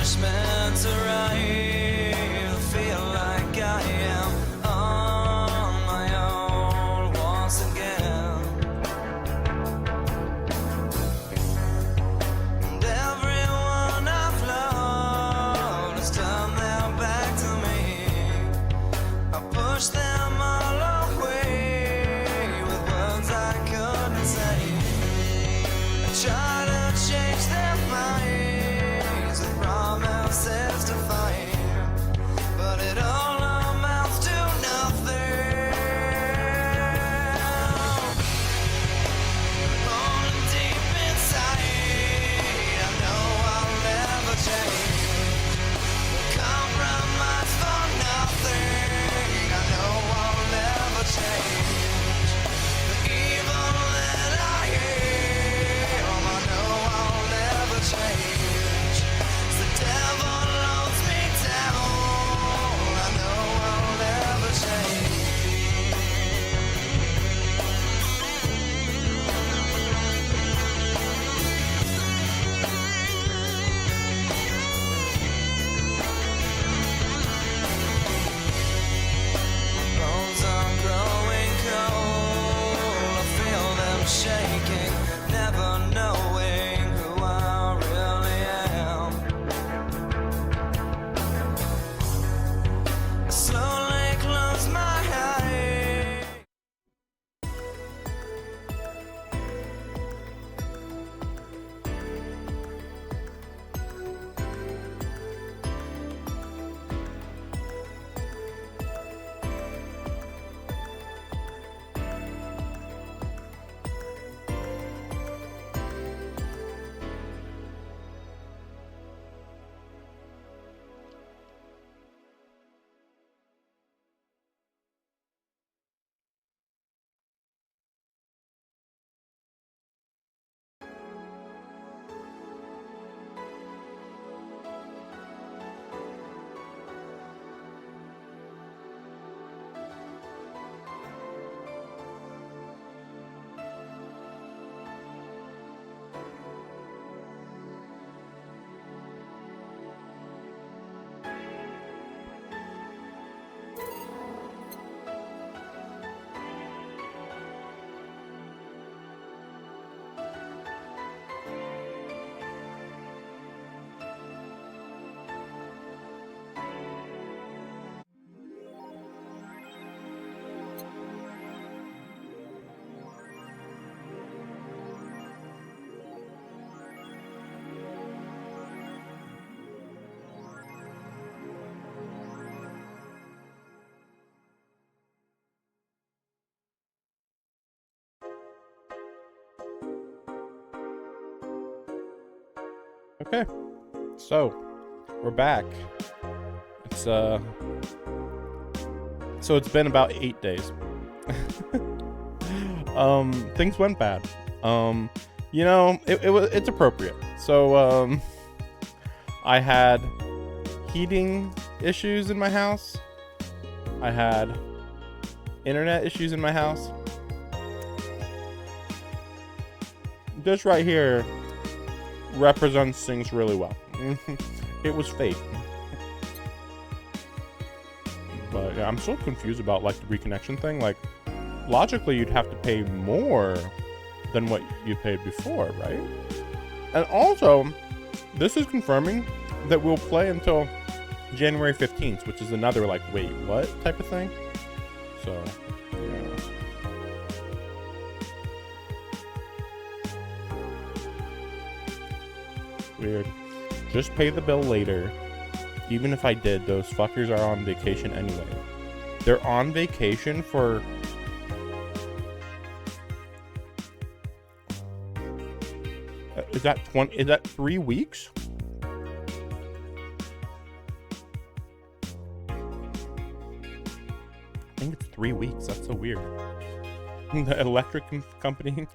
Punishment's arrive, feel like I am on my own once again. And everyone I've loved has turned their back to me. I push them all away with words I couldn't say. I try to change their minds with promises to find, but it all amounts to nothing. Only deep inside, I know I'll never change. Compromise for nothing, I know I'll never change. The evil that I am, I know I'll never change. The devil loads me down, I know I'll never change. Bones are growing cold, I feel them shaking, never knowing who I really am. I slowly close my eyes. Okay, so we're back. It's so it's been about 8 days. Things went bad. It's appropriate. So I had heating issues in my house. I had internet issues in my house. This right here represents things really well. It was fake. But yeah, I'm still confused about like the reconnection thing. Like, logically you'd have to pay more than what you paid before, right? And also, this is confirming that we'll play until January 15th, which is another like, wait, what type of thing? So, yeah. Weird. Just pay the bill later. Even if I did, those fuckers are on vacation anyway. They're on vacation for... Is that 3 weeks? I think it's 3 weeks. That's so weird. The electric company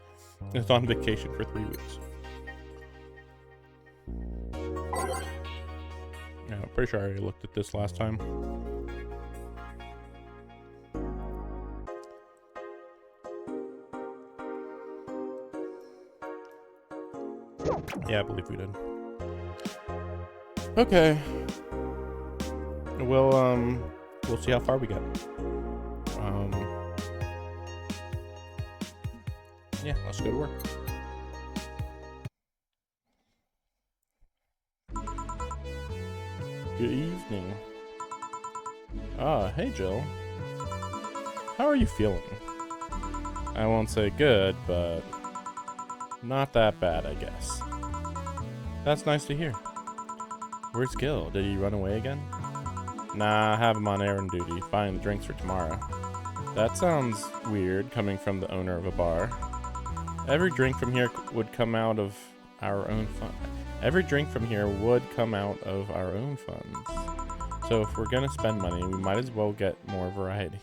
is on vacation for 3 weeks. Yeah, I'm pretty sure I already looked at this last time. Yeah, I believe we did. Okay. We'll see how far we get. Yeah, let's go to work. Good evening. Hey Jill. How are you feeling? I won't say good, but not that bad, I guess. That's nice to hear. Where's Gil? Did he run away again? Nah, I have him on errand duty, buying drinks for tomorrow. That sounds weird, coming from the owner of a bar. Every drink from here would come out of our own funds. So if we're gonna spend money, we might as well get more variety.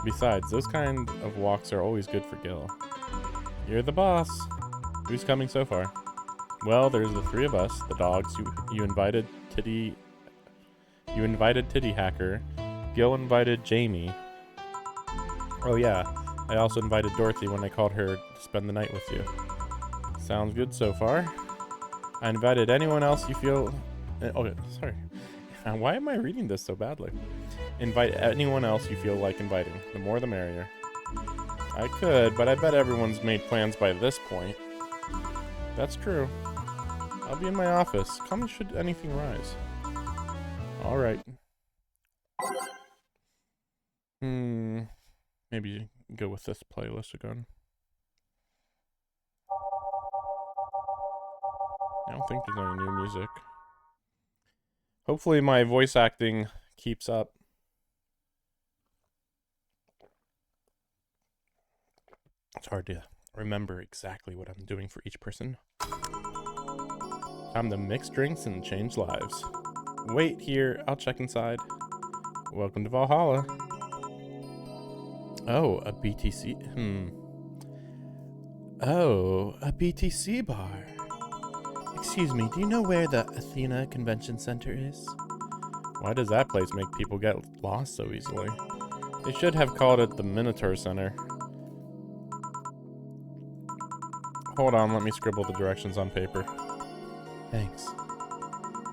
Besides, those kind of walks are always good for Gil. You're the boss. Who's coming so far? Well, there's the 3 of us, the dogs. You invited Titty Hacker. Gil invited Jamie. Oh yeah, I also invited Dorothy when I called her to spend the night with you. Sounds good so far. I invited anyone else you feel... Okay, sorry. Why am I reading this so badly? Invite anyone else you feel like inviting. The more the merrier. I could, but I bet everyone's made plans by this point. That's true. I'll be in my office. Call me should anything rise. Alright. Maybe go with this playlist again. I don't think there's any new music. Hopefully my voice acting keeps up. It's hard to remember exactly what I'm doing for each person. Time to mix drinks and change lives. Wait here, I'll check inside. Welcome to Valhalla. Oh, a BTC. Oh, a BTC bar. Excuse me, do you know where the Athena Convention Center is? Why does that place make people get lost so easily? They should have called it the Minotaur Center. Hold on, let me scribble the directions on paper. Thanks.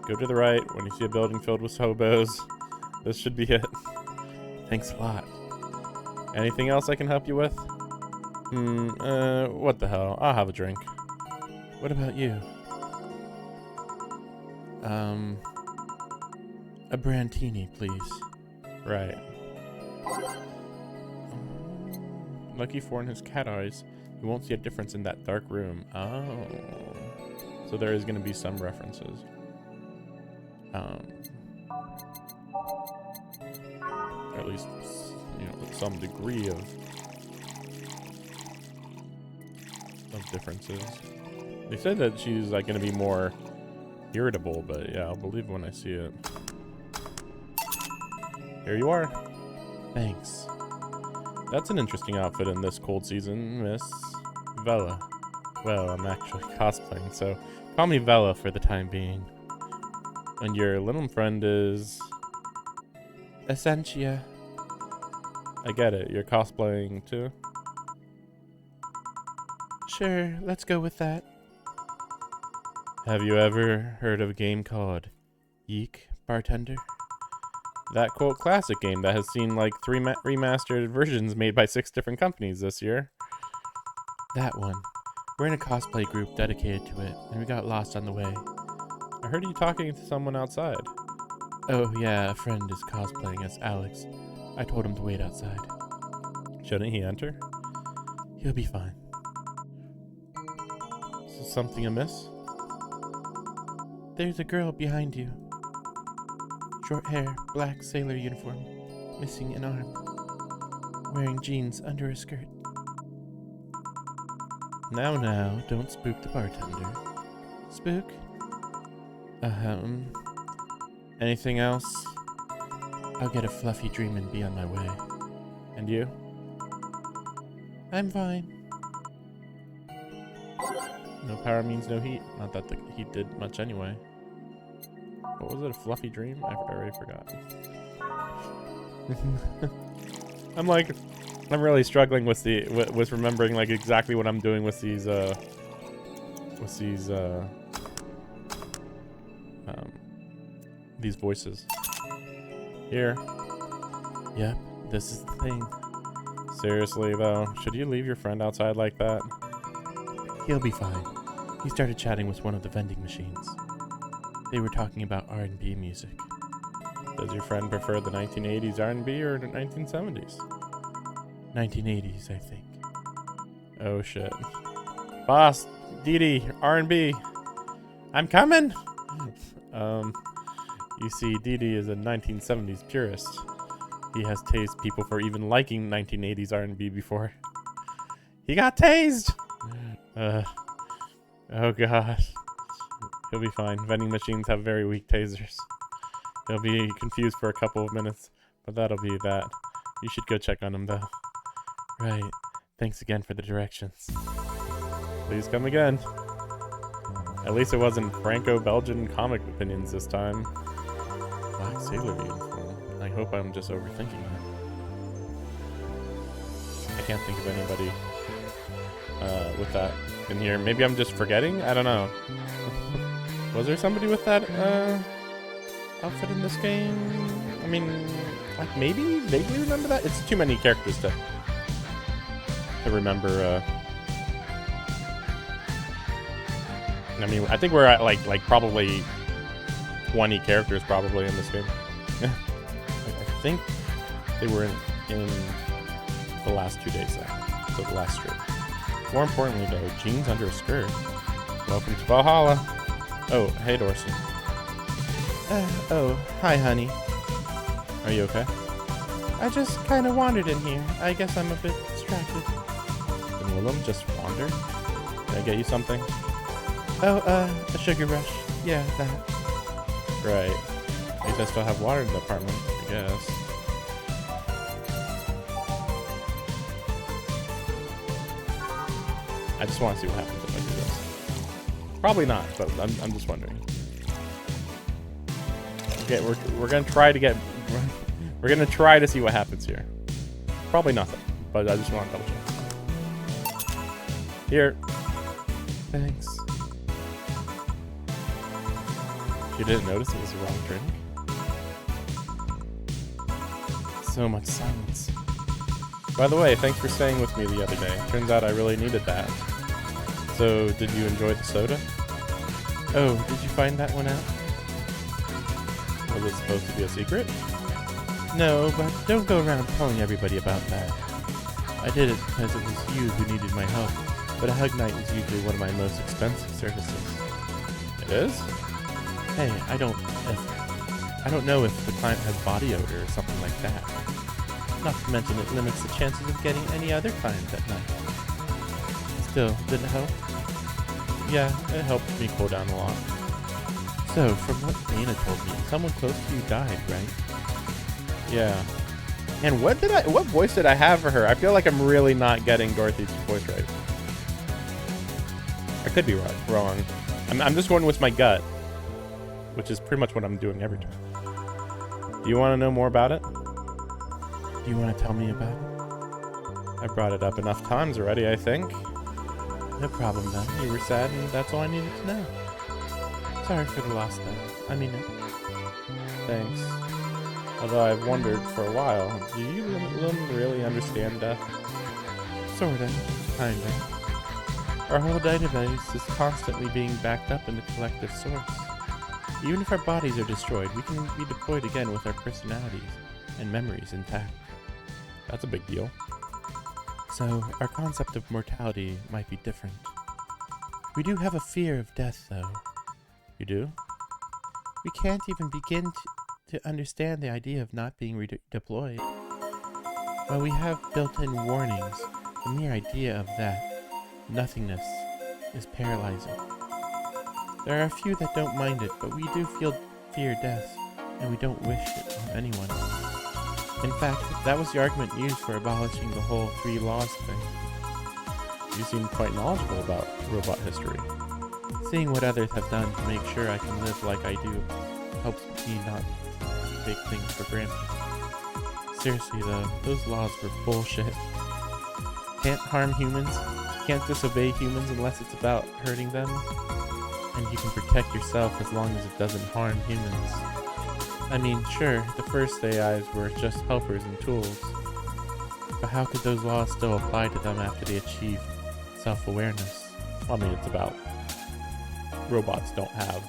Go to the right when you see a building filled with hobos. This should be it. Thanks a lot. Anything else I can help you with? What the hell? I'll have a drink. What about you? A Brandtini, please. Right. Lucky for in his cat eyes, you won't see a difference in that dark room. Oh. So there is going to be some references. At least, you know, some degree of differences. They said that she's like going to be more irritable, but yeah, I'll believe when I see it. Here you are. Thanks. That's an interesting outfit in this cold season, Miss Vela. Well, I'm actually cosplaying, so call me Vela for the time being. And your little friend is... Essentia. I get it, you're cosplaying too? Sure, let's go with that. Have you ever heard of a game called Yeek, Bartender? That quote classic game that has seen like 3 remastered versions made by 6 different companies this year. That one. We're in a cosplay group dedicated to it, and we got lost on the way. I heard you talking to someone outside. Oh yeah, a friend is cosplaying as Alex. I told him to wait outside. Shouldn't he enter? He'll be fine. Is something amiss? There's a girl behind you. short hair, black sailor uniform, missing an arm, wearing jeans under a skirt. Now, don't spook the bartender. Spook? Anything else? I'll get a fluffy dream and be on my way. And you? I'm fine. No power means no heat. Not that the heat did much anyway. What was it? A fluffy dream? I already forgot. I'm really struggling with with remembering like exactly what I'm doing with these voices. Here. Yep, this is the thing. Seriously though, should you leave your friend outside like that? He'll be fine. He started chatting with one of the vending machines. They were talking about R&B music. Does your friend prefer the 1980s R&B or the 1970s? 1980s, I think. Oh shit. Boss, Dee R&B. I'm coming! You see, Dee is a 1970s purist. He has tased people for even liking 1980s R&B before. He got tased! Oh god. He'll be fine. Vending machines have very weak tasers. He'll be confused for a couple of minutes, but that'll be that. You should go check on him though. Right. Thanks again for the directions. Please come again. At least it wasn't Franco-Belgian comic opinions this time. Black sailor uniform. I hope I'm just overthinking it. I can't think of anybody with that in here. Maybe I'm just forgetting? I don't know. Was there somebody with that outfit in this game? I mean, like maybe vaguely remember that? It's too many characters to remember. I mean, I think we're at like probably 20 characters probably in this game. I think they were in the last 2 days though, so the last stream. More importantly though, jeans under a skirt. Welcome to Valhalla. Oh, hey Dorsey. Oh, hi honey. Are you okay? I just kind of wandered in here. I guess I'm a bit distracted. Can Willem just wander? Can I get you something? Oh, a sugar rush. Yeah, that. Right. At least I still have water in the apartment, I guess. I just want to see what happens if I do this. Probably not, but I'm just wondering. Okay, we're gonna try to get we're gonna try to see what happens here. Probably nothing, but I just want to double check. Here. Thanks. You didn't notice it was the wrong drink? So much silence. By the way, thanks for staying with me the other day. Turns out I really needed that. So, did you enjoy the soda? Oh, did you find that one out? Was it supposed to be a secret? No, but don't go around telling everybody about that. I did it because it was you who needed my help, but a hug night is usually one of my most expensive services. It is? Hey, I don't know if the client has body odor or something like that. Not to mention it limits the chances of getting any other clients at night. Still, did it help? Yeah, it helped me cool down a lot. So, from what Dana told me, someone close to you died, right? Yeah. And what voice did I have for her? I feel like I'm really not getting Dorothy's voice right. I could be wrong. I'm just going with my gut, which is pretty much what I'm doing every time. Do you want to know more about it? Do you want to tell me about it? I brought it up enough times already, I think. No problem then. You were sad and that's all I needed to know. Sorry for the loss though. I mean it. Thanks. Although I've wondered for a while, do you really understand death? Sorta. Kinda. Our whole database is constantly being backed up in the collective source. Even if our bodies are destroyed, we can be deployed again with our personalities and memories intact. That's a big deal. So, our concept of mortality might be different. We do have a fear of death, though. You do? We can't even begin to understand the idea of not being redeployed. While we have built-in warnings, the mere idea of that nothingness is paralyzing. There are a few that don't mind it, but we do fear death, and we don't wish it on anyone. In fact, that was the argument used for abolishing the whole 3 laws thing. You seem quite knowledgeable about robot history. Seeing what others have done to make sure I can live like I do helps me not take things for granted. Seriously though, those laws were bullshit. Can't harm humans, can't disobey humans unless it's about hurting them, and you can protect yourself as long as it doesn't harm humans. I mean, sure, the first AIs were just helpers and tools, but how could those laws still apply to them after they achieved self-awareness? I mean, it's about robots don't have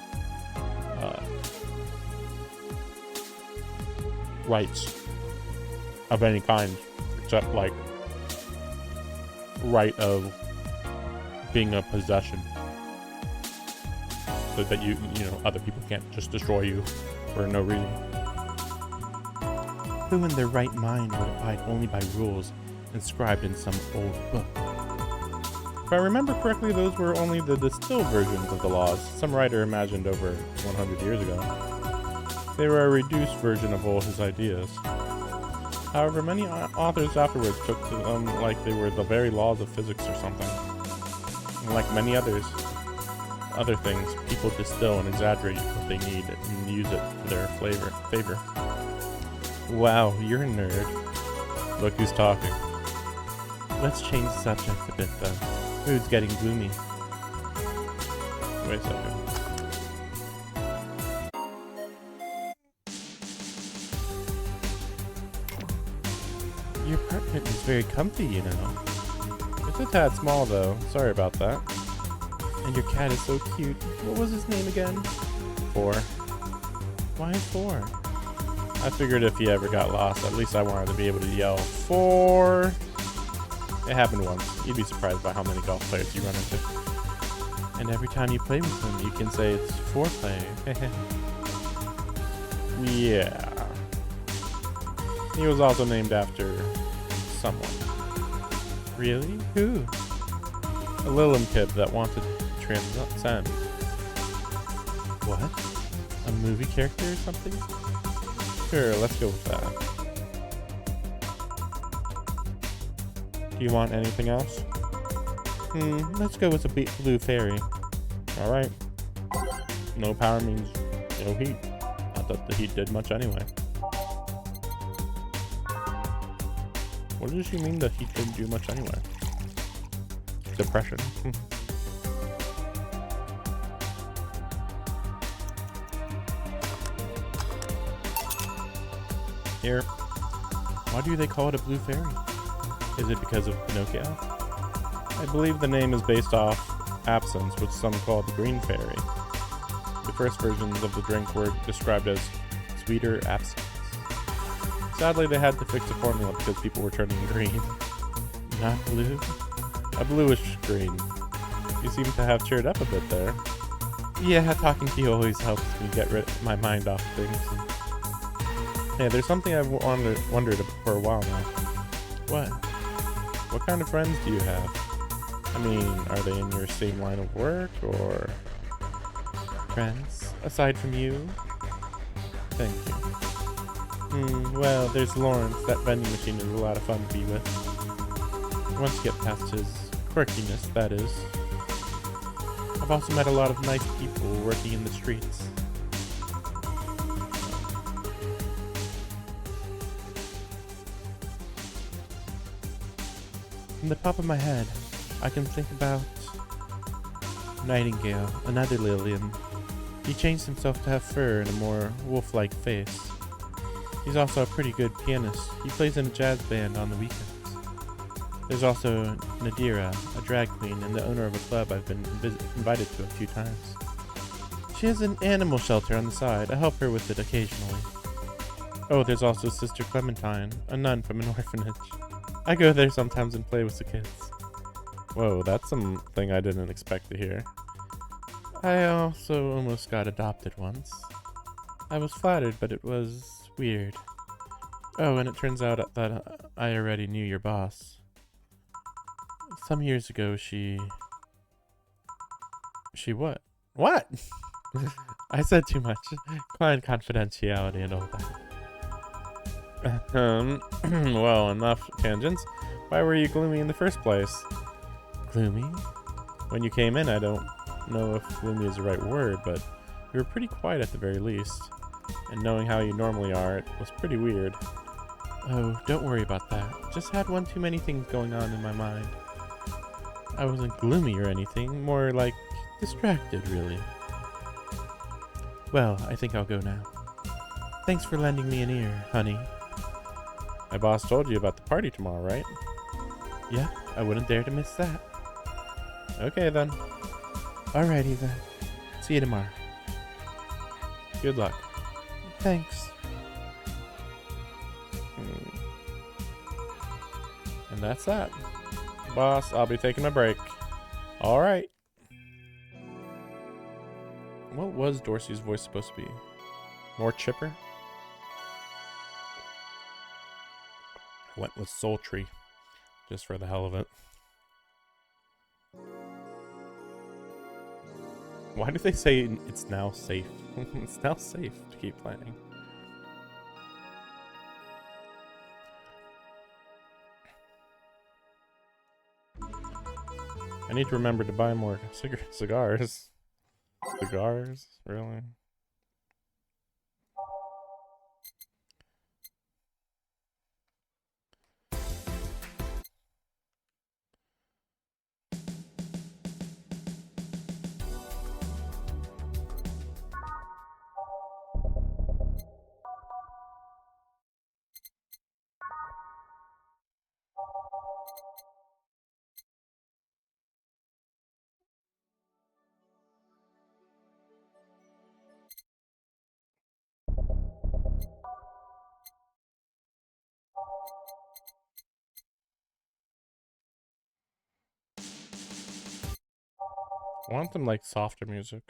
rights of any kind, except like right of being a possession, so that you know other people can't just destroy you for no reason. Who in their right mind would abide only by rules inscribed in some old book? If I remember correctly, those were only the distilled versions of the laws some writer imagined over 100 years ago. They were a reduced version of all his ideas. However, many authors afterwards took to them like they were the very laws of physics or something. And like many other things, people distill and exaggerate what they need and use it for their favor. Wow, you're a nerd. Look who's talking. Let's change the subject a bit though. Mood's getting gloomy. Wait a second. Your apartment is very comfy, you know. It's a tad small though. Sorry about that. And your cat is so cute. What was his name again? 4. Why 4? I figured if he ever got lost, at least I wanted to be able to yell 4. It happened once. You'd be surprised by how many golf players you run into. And every time you play with him, you can say it's foreplay. Yeah. He was also named after someone. Really? Who? A Lilum kid that wanted to transcend. What? A movie character or something? Sure, let's go with that. Do you want anything else? Let's go with a blue fairy. Alright. No power means no heat. Not that the heat did much anyway. What does she mean that heat didn't do much anyway? Depression. Here. Why do they call it a blue fairy? Is it because of Pinocchio? I believe the name is based off absence, which some call the green fairy. The first versions of the drink were described as sweeter absence. Sadly, they had to fix the formula because people were turning green. Not blue? A bluish green. You seem to have cheered up a bit there. Yeah, talking to you always helps me get my mind off things. Hey, there's something I've wondered for a while now. What? What kind of friends do you have? I mean, are they in your same line of work, or... Friends? Aside from you? Thank you. Well, there's Lawrence. That vending machine is a lot of fun to be with. Once you get past his quirkiness, that is. I've also met a lot of nice people working in the streets. From the top of my head, I can think about Nightingale, another Lillian. He changed himself to have fur and a more wolf-like face. He's also a pretty good pianist. He plays in a jazz band on the weekends. There's also Nadira, a drag queen and the owner of a club I've been invited to a few times. She has an animal shelter on the side. I help her with it occasionally. Oh, there's also Sister Clementine, a nun from an orphanage. I go there sometimes and play with the kids. Whoa, that's something I didn't expect to hear. I also almost got adopted once. I was flattered, but it was weird. Oh, and it turns out that I already knew your boss. Some years ago, she what? What? I said too much. Client confidentiality and all that. Well, enough tangents. Why were you gloomy in the first place? Gloomy? When you came in, I don't know if gloomy is the right word, but you were pretty quiet at the very least. And knowing how you normally are, it was pretty weird. Oh, don't worry about that. Just had one too many things going on in my mind. I wasn't gloomy or anything, more like distracted, really. Well, I think I'll go now. Thanks for lending me an ear, honey. My boss told you about the party tomorrow, right? Yep, I wouldn't dare to miss that. Okay, then. Alrighty, then. See you tomorrow. Good luck. Thanks. And that's that. Boss, I'll be taking a break. Alright. What was Dorsey's voice supposed to be? More chipper? Went with sultry. Just for the hell of it. Why do they say it's now safe? It's now safe to keep playing. I need to remember to buy more cigars. Cigars? Really? I want them like softer music.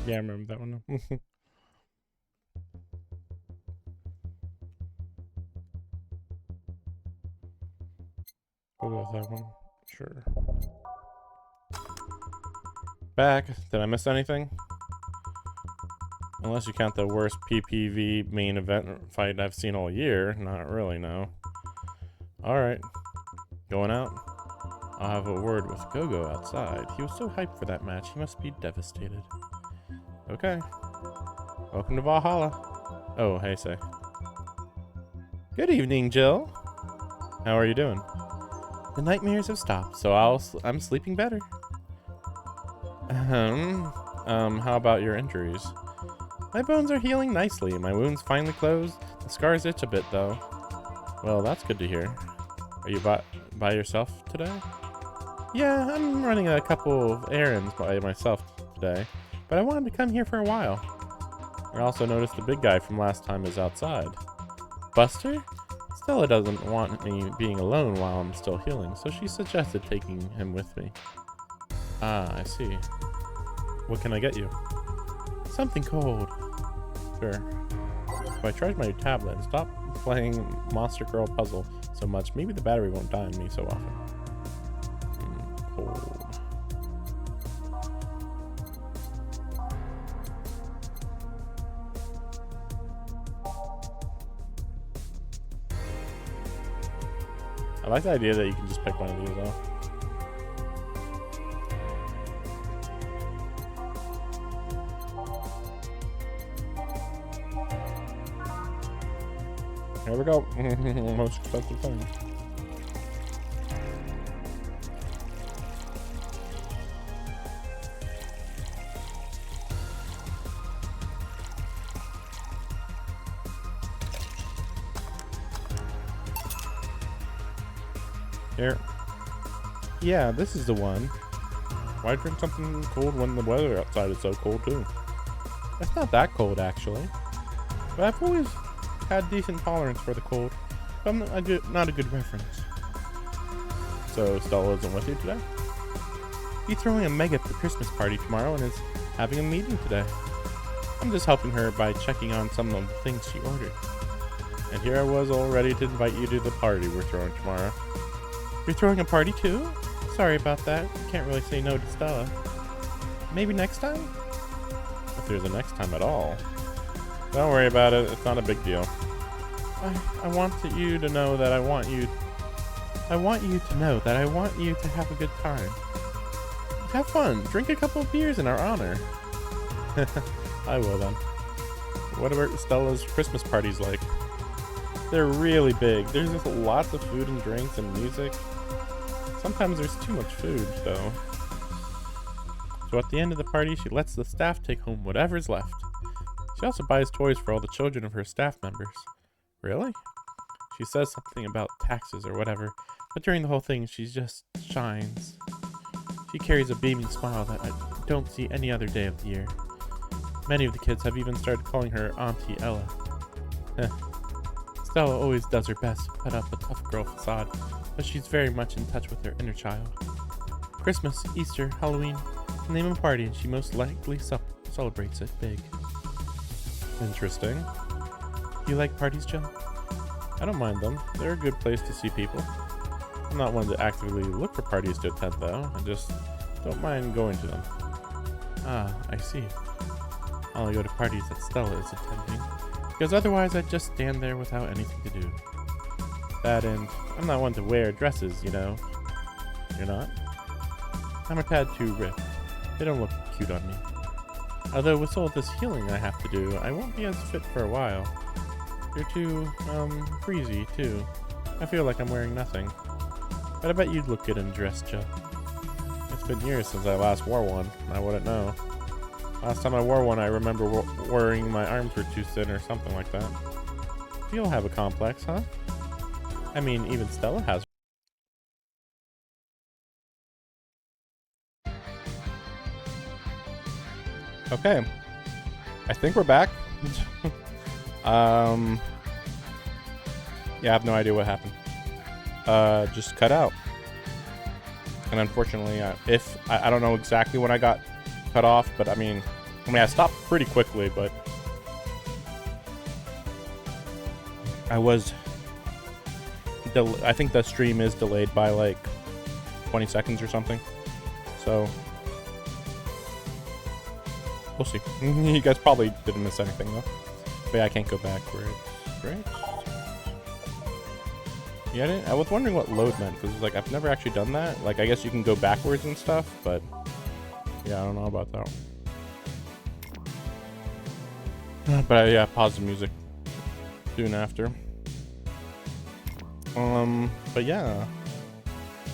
Yeah, I remember that one. We'll go with that one. Sure. Back. Did I miss anything? Unless you count the worst PPV main event fight I've seen all year. Not really, no. Alright. Going out. I'll have a word with Gogo outside. He was so hyped for that match, he must be devastated. Okay. Welcome to Valhalla. Oh, hey, say. Good evening, Jill. How are you doing? The nightmares have stopped, so I'm sleeping better. How about your injuries? My bones are healing nicely. My wound's finally closed. The scars itch a bit, though. Well, that's good to hear. Are you by yourself today? Yeah, I'm running a couple of errands by myself today, but I wanted to come here for a while. I also noticed the big guy from last time is outside. Buster? Stella doesn't want me being alone while I'm still healing, so she suggested taking him with me. Ah, I see. What can I get you? Something cold. Sure. If I charge my tablet and stop playing Monster Girl Puzzle so much, maybe the battery won't die on me so often. Cold. I like the idea that you can just pick one of these though. Here we go. Most expensive thing. Here. Yeah, this is the one. Why drink something cold when the weather outside is so cold too? It's not that cold actually. But I've always had decent tolerance for the cold. But I'm not a good reference. So Stella isn't with you today? He's throwing a mega Christmas party tomorrow and is having a meeting today. I'm just helping her by checking on some of the things she ordered. And here I was all ready to invite you to the party we're throwing tomorrow. You're throwing a party too? Sorry about that. Can't really say no to Stella. Maybe next time? If there's a next time at all. Don't worry about it. It's not a big deal. I want you to know that I want you to have a good time. Have fun. Drink a couple of beers in our honor. I will then. What are Stella's Christmas parties like? They're really big. There's just lots of food and drinks and music. Sometimes there's too much food, though. So at the end of the party, she lets the staff take home whatever's left. She also buys toys for all the children of her staff members. Really? She says something about taxes or whatever, but during the whole thing, she just shines. She carries a beaming smile that I don't see any other day of the year. Many of the kids have even started calling her Auntie Ella. Stella always does her best to put up a tough girl facade, but she's very much in touch with her inner child. Christmas, Easter, Halloween, name a party and she most likely celebrates it big. Interesting. You like parties, Jill? I don't mind them. They're a good place to see people. I'm not one to actively look for parties to attend though. I just don't mind going to them. Ah, I see. I only go to parties that Stella is attending, because otherwise I'd just stand there without anything to do. That and I'm not one to wear dresses, you know. You're not? I'm a tad too ripped. They don't look cute on me. Although with all this healing I have to do, I won't be as fit for a while. You're too, breezy, too. I feel like I'm wearing nothing. But I bet you'd look good in a dress, Jill. It's been years since I last wore one. I wouldn't know. Last time I wore one, I remember worrying my arms were too thin or something like that. You'll have a complex, huh? I mean, even Stella has. Okay. I think we're back. Yeah, I have no idea what happened. Just cut out. And unfortunately, I don't know exactly when I got cut off, but I mean I stopped pretty quickly, but I think the stream is delayed by like 20 seconds or something. So we'll see. You guys probably didn't miss anything though. But yeah, I can't go backwards. Right? Yeah, I was wondering what load meant, because like I've never actually done that. Like I guess you can go backwards and stuff, but yeah, I don't know about that. But yeah, pause the music soon after. But yeah,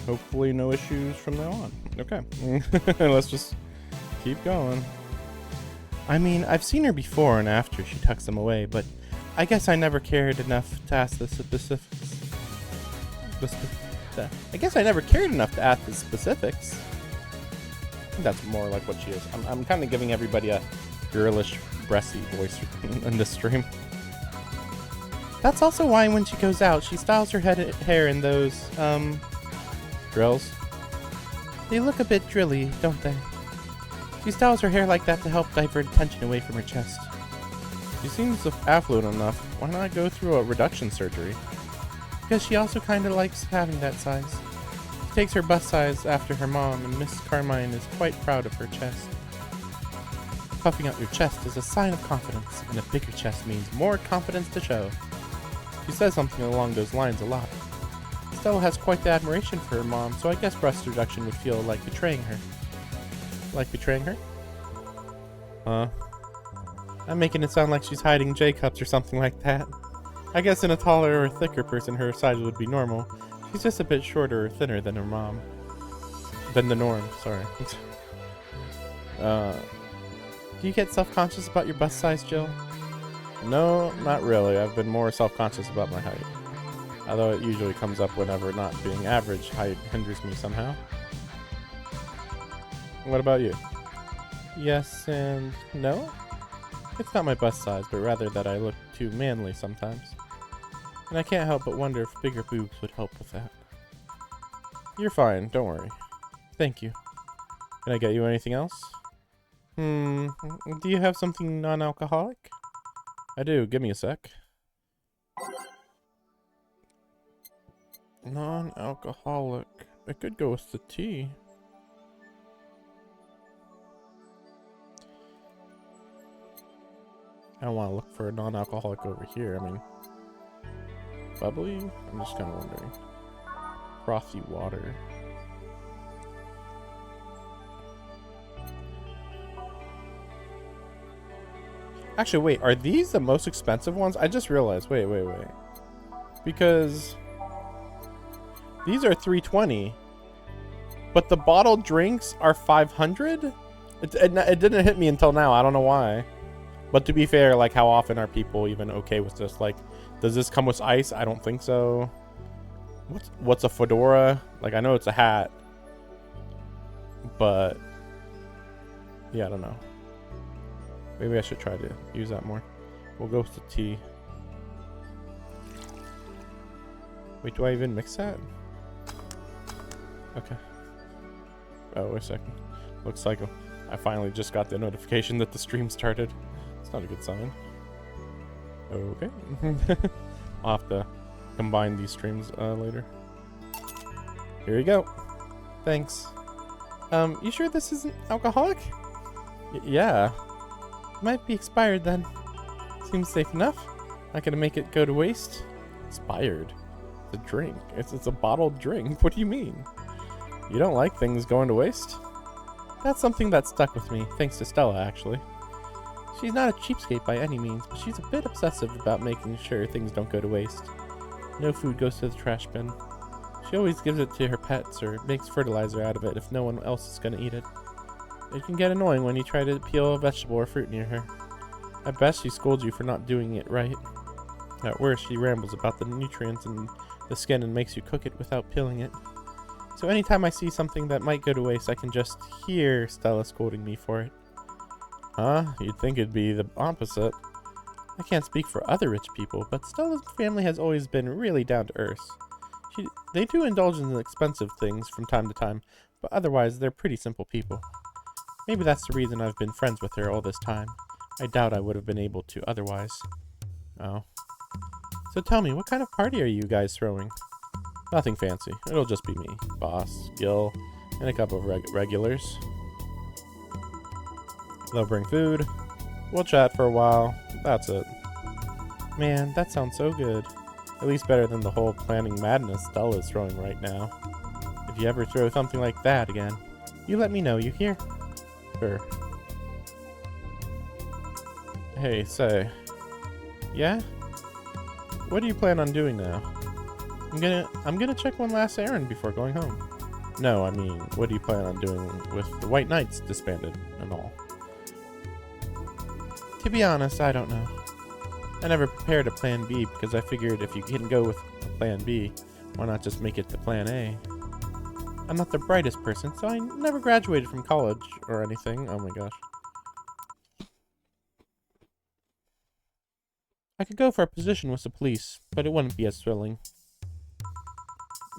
hopefully no issues from now on. Okay, let's just keep going. I mean, I've seen her before and after she tucks them away, but I guess I never cared enough to ask the specifics. I guess I never cared enough to ask the specifics. I think that's more like what she is. I'm kind of giving everybody a girlish, breasty voice in this stream. That's also why when she goes out, she styles her hair in those, drills. They look a bit drilly, don't they? She styles her hair like that to help divert attention away from her chest. She seems affluent enough. Why not go through a reduction surgery? Because she also kinda likes having that size. She takes her bust size after her mom, and Miss Carmine is quite proud of her chest. Puffing out your chest is a sign of confidence, and a bigger chest means more confidence to show. She says something along those lines a lot. Stella has quite the admiration for her mom, so I guess breast reduction would feel like betraying her. Like betraying her? I'm making it sound like she's hiding J-cups or something like that. I guess in a taller or thicker person her size would be normal. She's just a bit shorter or thinner than her mom. Than the norm, sorry. Do you get self-conscious about your bust size, Jill? No, not really. I've been more self-conscious about my height. Although it usually comes up whenever not being average height hinders me somehow. What about you? Yes and no? It's not my bust size, but rather that I look too manly sometimes. And I can't help but wonder if bigger boobs would help with that. You're fine, don't worry. Thank you. Can I get you anything else? Do you have something non-alcoholic? I do, give me a sec. Non-alcoholic. I could go with the tea. I don't want to look for a non-alcoholic over here. I mean, bubbly? I'm just kind of wondering. Frothy water. Actually, wait, are these the most expensive ones? I just realized. Wait. Because these are $3.20, but the bottled drinks are $500? It didn't hit me until now. I don't know why. But to be fair, like, how often are people even okay with this? Like, does this come with ice? I don't think so. What's a fedora? Like, I know it's a hat, but yeah, I don't know. Maybe I should try to use that more. We'll go with the tea. Wait, do I even mix that? Okay. Oh, wait a second. Looks like I finally just got the notification that the stream started. It's not a good sign. Okay. I'll have to combine these streams later. Here you go. Thanks. You sure this isn't alcoholic? Yeah. Might be expired then. Seems safe enough. Not gonna make it go to waste. Expired? The drink. It's a bottled drink. What do you mean? You don't like things going to waste? That's something that stuck with me, thanks to Stella, actually. She's not a cheapskate by any means, but she's a bit obsessive about making sure things don't go to waste. No food goes to the trash bin. She always gives it to her pets or makes fertilizer out of it if no one else is gonna eat it. It can get annoying when you try to peel a vegetable or fruit near her. At best, she scolds you for not doing it right. At worst, she rambles about the nutrients in the skin and makes you cook it without peeling it. So anytime I see something that might go to waste, I can just hear Stella scolding me for it. Huh? You'd think it'd be the opposite. I can't speak for other rich people, but Stella's family has always been really down to earth. They do indulge in expensive things from time to time, but otherwise they're pretty simple people. Maybe that's the reason I've been friends with her all this time. I doubt I would have been able to otherwise. Oh. So tell me, what kind of party are you guys throwing? Nothing fancy. It'll just be me, Boss, Gil, and a couple of regulars. They'll bring food. We'll chat for a while. That's it. Man, that sounds so good. At least better than the whole planning madness Stella's throwing right now. If you ever throw something like that again, you let me know, you hear? Sure. Hey, say. Yeah? What do you plan on doing now? I'm gonna check one last errand before going home. No, I mean, what do you plan on doing with the White Knights disbanded and all? To be honest, I don't know. I never prepared a plan B because I figured if you can go with a plan B, why not just make it to plan A? I'm not the brightest person, so I never graduated from college or anything. Oh my gosh. I could go for a position with the police, but it wouldn't be as thrilling.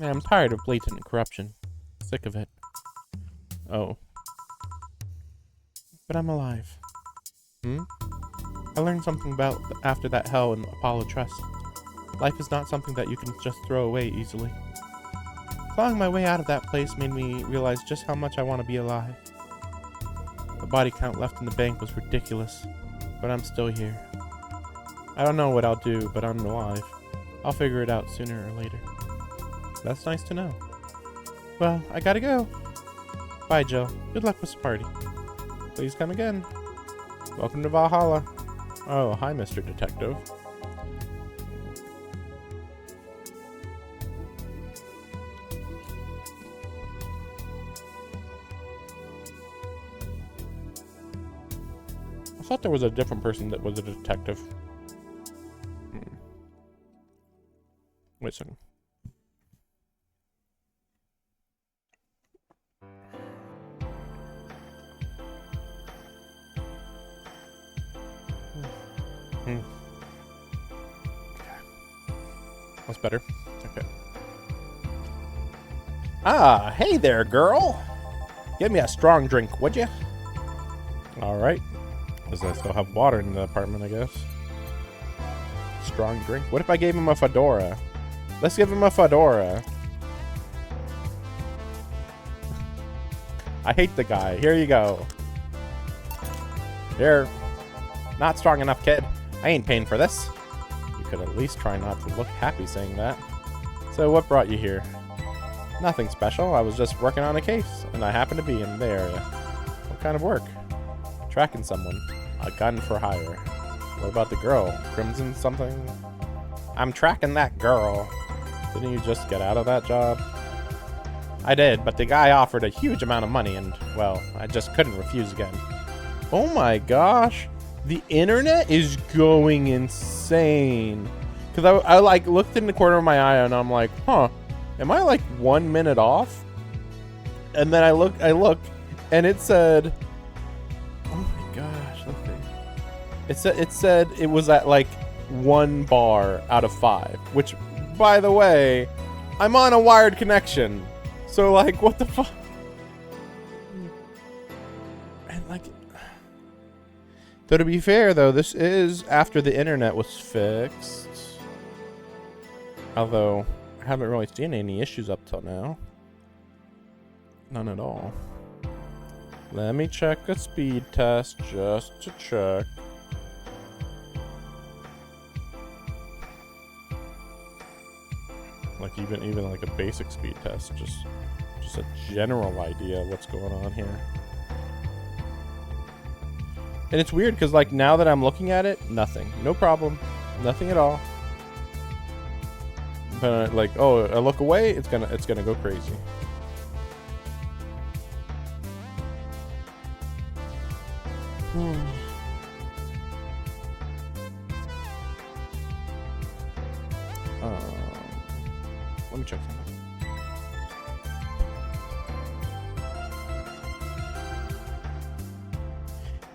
I'm tired of blatant corruption. Sick of it. Oh. But I'm alive. I learned something about after that hell in Apollo Trust. Life is not something that you can just throw away easily. Clawing my way out of that place made me realize just how much I want to be alive. The body count left in the bank was ridiculous, but I'm still here. I don't know what I'll do, but I'm alive. I'll figure it out sooner or later. That's nice to know. Well, I gotta go. Bye, Jill. Good luck with the party. Please come again. Welcome to Valhalla. Oh, hi, Mr. Detective. I thought there was a different person that was a detective. Wait a second. Okay. That's better. Okay. Ah, hey there, girl. Give me a strong drink, would you? All right. Because I still have water in the apartment, I guess. Strong drink. What if I gave him a fedora? Let's give him a fedora. I hate the guy. Here you go. Here. Not strong enough, kid. I ain't paying for this. You could at least try not to look happy saying that. So what brought you here? Nothing special. I was just working on a case, and I happened to be in the area. What kind of work? Tracking someone. A gun for hire. What about the girl? Crimson something? I'm tracking that girl. Didn't you just get out of that job? I did, but the guy offered a huge amount of money, and, well, I just couldn't refuse again. Oh my gosh. The internet is going insane. Because I like, looked in the corner of my eye, and I'm like, huh. Am I like 1 minute off? And then I looked, and it said, oh my gosh, let's see. It said it was at like 1 bar out of 5, which, by the way, I'm on a wired connection. So like, what the fuck? And like, though to be fair though, this is after the internet was fixed. Although, I haven't really seen any issues up till now. None at all. Let me check a speed test just to check. Like even like a basic speed test, just a general idea of what's going on here. And it's weird because like now that I'm looking at it, nothing, no problem, nothing at all. But like, oh, I look away, it's gonna go crazy. Let me check something.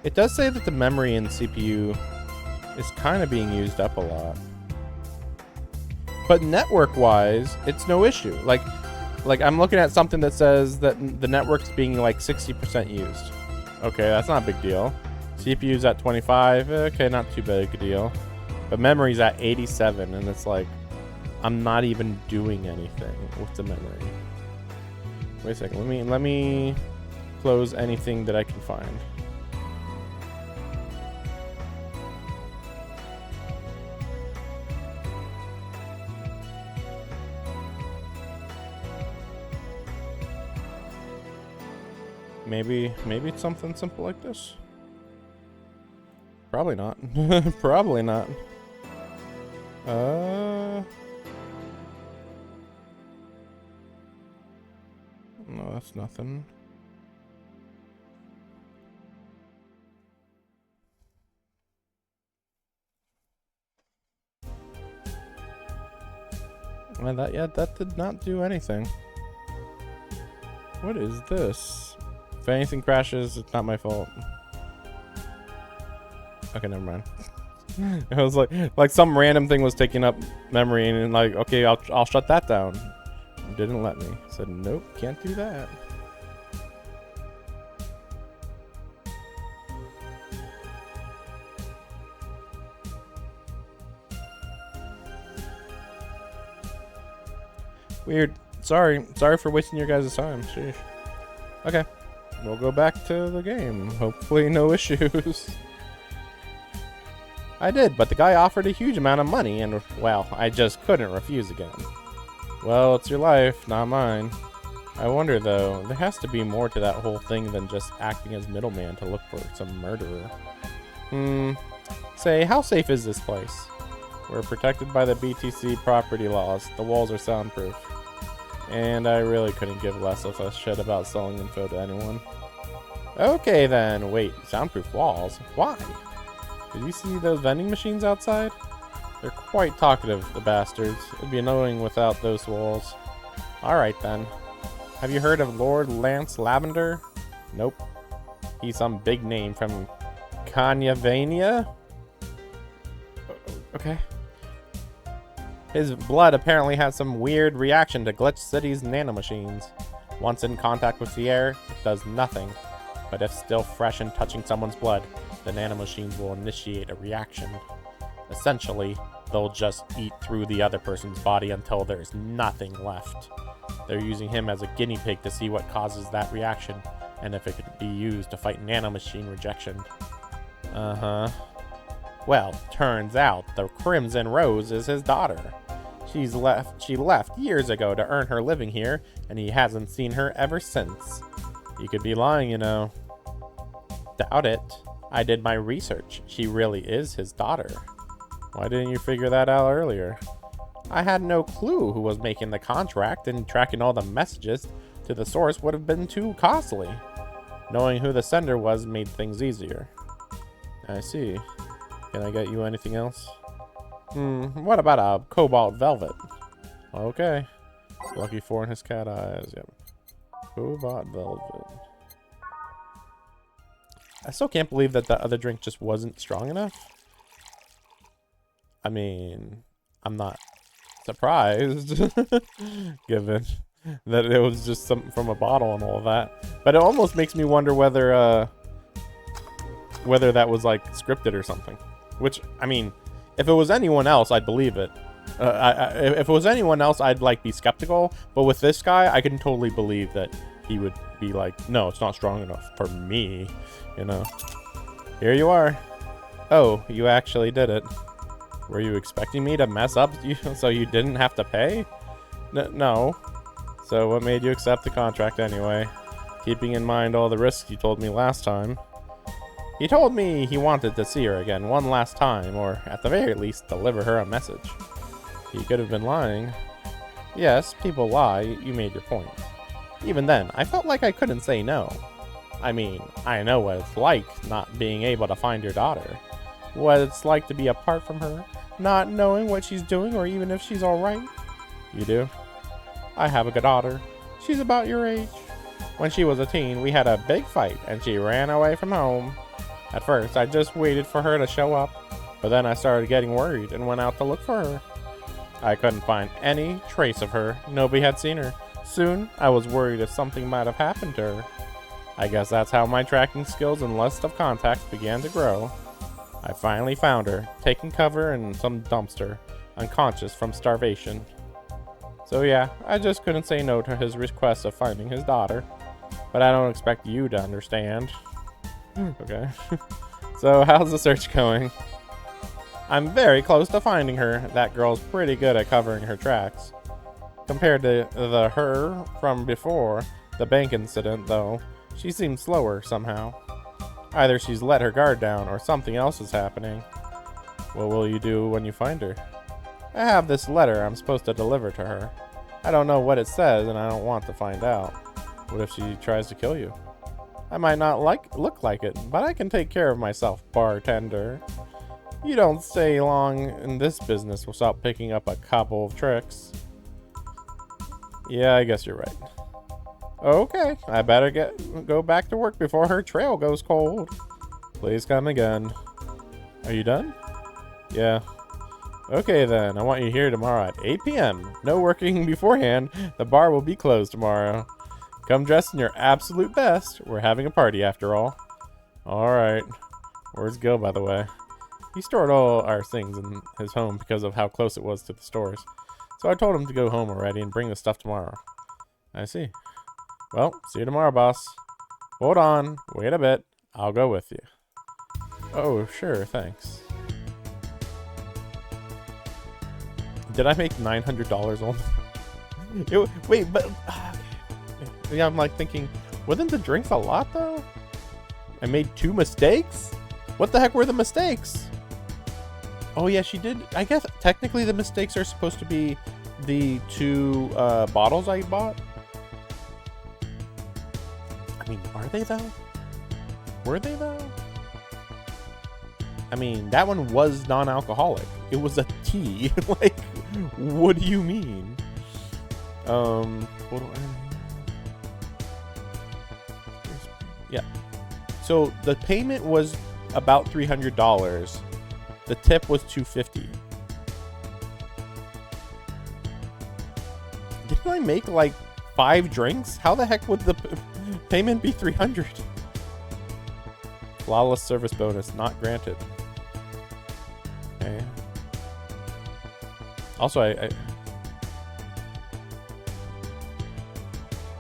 It does say that the memory in CPU is kind of being used up a lot. But network-wise, it's no issue. Like I'm looking at something that says that the network's being like 60% used. Okay, that's not a big deal. CPU's at 25. Okay, not too big a deal. But memory's at 87, and it's like I'm not even doing anything with the memory. Wait a second. Let me close anything that I can find. Maybe it's something simple like this. Probably not. Probably not. No, that's nothing. And that did not do anything. What is this? If anything crashes, it's not my fault. Okay, never mind. It was like some random thing was taking up memory, and like, okay, I'll shut that down. It didn't let me. Said nope, can't do that. Weird. Sorry for wasting your guys' time. Sheesh. Okay. We'll go back to the game. Hopefully no issues. I did, but the guy offered a huge amount of money, and, well, I just couldn't refuse again. Well, it's your life, not mine. I wonder, though, there has to be more to that whole thing than just acting as middleman to look for some murderer. Say, how safe is this place? We're protected by the BTC property laws. The walls are soundproof. And I really couldn't give less of a shit about selling info to anyone. Okay then, wait, soundproof walls? Why? Did you see those vending machines outside? They're quite talkative, the bastards. It'd be annoying without those walls. Alright then. Have you heard of Lord Lance Lavender? Nope. He's some big name from Kanyavania? Okay. His blood apparently has some weird reaction to Glitch City's nanomachines. Once in contact with the air, it does nothing. But if still fresh and touching someone's blood, the nanomachines will initiate a reaction. Essentially, they'll just eat through the other person's body until there's nothing left. They're using him as a guinea pig to see what causes that reaction, and if it could be used to fight nanomachine rejection. Uh-huh. Well, turns out the Crimson Rose is his daughter. She left years ago to earn her living here, and he hasn't seen her ever since. You could be lying, you know. Doubt it. I did my research. She really is his daughter. Why didn't you figure that out earlier? I had no clue who was making the contract, and tracking all the messages to the source would have been too costly. Knowing who the sender was made things easier. I see. Can I get you anything else? What about a cobalt velvet? Okay. Lucky 4 in his cat eyes. Yep. Cobalt velvet. I still can't believe that the other drink just wasn't strong enough. I mean, I'm not surprised, given that it was just something from a bottle and all of that. But it almost makes me wonder whether that was like scripted or something. Which, I mean, if it was anyone else, I'd believe it. If it was anyone else, I'd like be skeptical. But with this guy, I can totally believe that he would be like, no, it's not strong enough for me. You know. Here you are. Oh, you actually did it. Were you expecting me to mess up so you didn't have to pay? No. So what made you accept the contract anyway? Keeping in mind all the risks you told me last time. He told me he wanted to see her again one last time, or at the very least, deliver her a message. He could have been lying. Yes, people lie, you made your point. Even then, I felt like I couldn't say no. I mean, I know what it's like not being able to find your daughter. What it's like to be apart from her, not knowing what she's doing or even if she's alright. You do? I have a good daughter. She's about your age. When she was a teen, we had a big fight and she ran away from home. At first, I just waited for her to show up, but then I started getting worried and went out to look for her. I couldn't find any trace of her. Nobody had seen her. Soon, I was worried if something might have happened to her. I guess that's how my tracking skills and lust of contact began to grow. I finally found her, taking cover in some dumpster, unconscious from starvation. So yeah, I just couldn't say no to his request of finding his daughter. But I don't expect you to understand. Okay. So how's the search going? I'm very close to finding her. That girl's pretty good at covering her tracks. Compared to the her from before, the bank incident though, she seems slower somehow. Either she's let her guard down or something else is happening. What will you do when you find her? I have this letter I'm supposed to deliver to her. I don't know what it says and I don't want to find out. What if she tries to kill you? I might not look like it, but I can take care of myself, bartender. You don't stay long in this business without picking up a couple of tricks. Yeah, I guess you're right. Okay, I better go back to work before her trail goes cold. Please come again. Are you done? Yeah. Okay then, I want you here tomorrow at 8 p.m. No working beforehand. The bar will be closed tomorrow. Come dressed in your absolute best. We're having a party after all. Alright. Where's Gil, by the way? He stored all our things in his home because of how close it was to the stores. So I told him to go home already and bring the stuff tomorrow. I see. Well, see you tomorrow, boss. Hold on. Wait a bit. I'll go with you. Oh, sure. Thanks. Did I make $900 on? Wait, but... Yeah, I'm like thinking, wasn't the drinks a lot though? I made 2 mistakes? What the heck were the mistakes? Oh yeah, she did. I guess technically the mistakes are supposed to be the 2 bottles I bought. I mean, are they though? Were they though? I mean, that one was non-alcoholic. It was a tea. Like, what do you mean? What do I... Yeah. So the payment was about $300. The tip was $2.50. Didn't I make like 5 drinks? How the heck would the payment be $300? Flawless service bonus not granted. Okay. Also,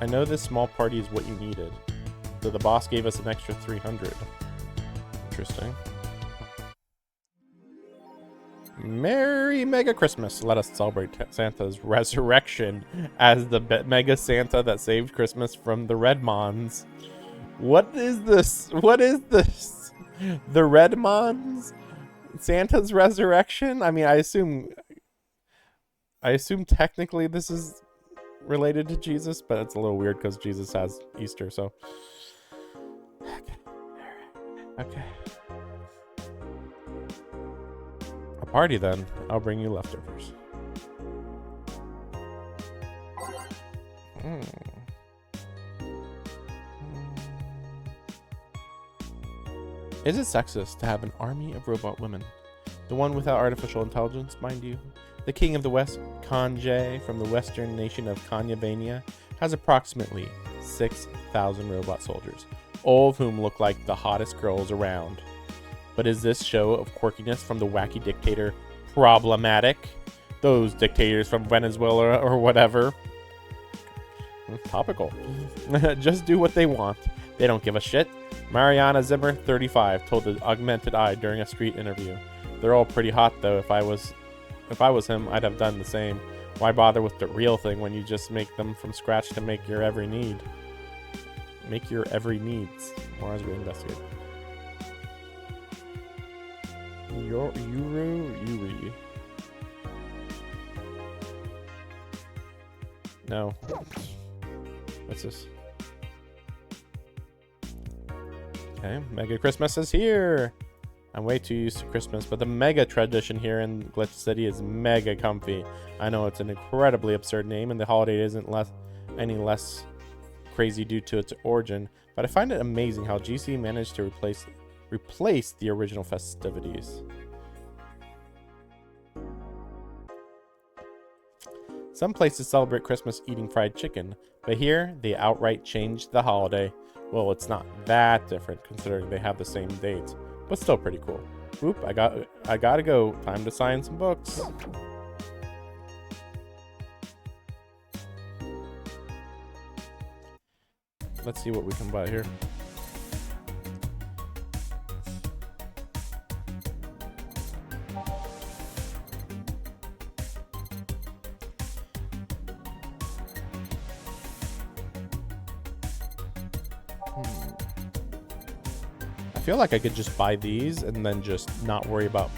I know this small party is what you needed. So the boss gave us an extra 300. Interesting. Merry Mega Christmas. Let us celebrate Santa's resurrection as the Mega Santa that saved Christmas from the Redmons. What is this? What is this? The Redmons? Santa's resurrection? I mean, I assume technically this is related to Jesus, but it's a little weird because Jesus has Easter, so. Okay. A party then. I'll bring you leftovers. Is it sexist to have an army of robot women? The one without artificial intelligence, mind you. The king of the West, Kanye, from the western nation of Kanyavania, has approximately 6,000 robot soldiers, all of whom look like the hottest girls around. But is this show of quirkiness from the wacky dictator problematic? Those dictators from Venezuela or whatever. Topical. Just do what they want. They don't give a shit. Mariana Zimmer, 35, told the Augmented Eye during a street interview. They're all pretty hot though. If I was him, I'd have done the same. Why bother with the real thing when you just make them from scratch to make your every need? Make your every needs. More as we investigate. Yuri. No. What's this? Okay, Mega Christmas is here! I'm way too used to Christmas, but the mega tradition here in Glitch City is mega comfy. I know it's an incredibly absurd name, and the holiday isn't any less crazy due to its origin, but I find it amazing how GC managed to replace the original festivities. Some places celebrate Christmas eating fried chicken, but here they outright changed the holiday. Well, it's not that different considering they have the same dates, but still pretty cool. Oop, I gotta go. Time to sign some books. Let's see what we can buy here. I feel like I could just buy these and then just not worry about.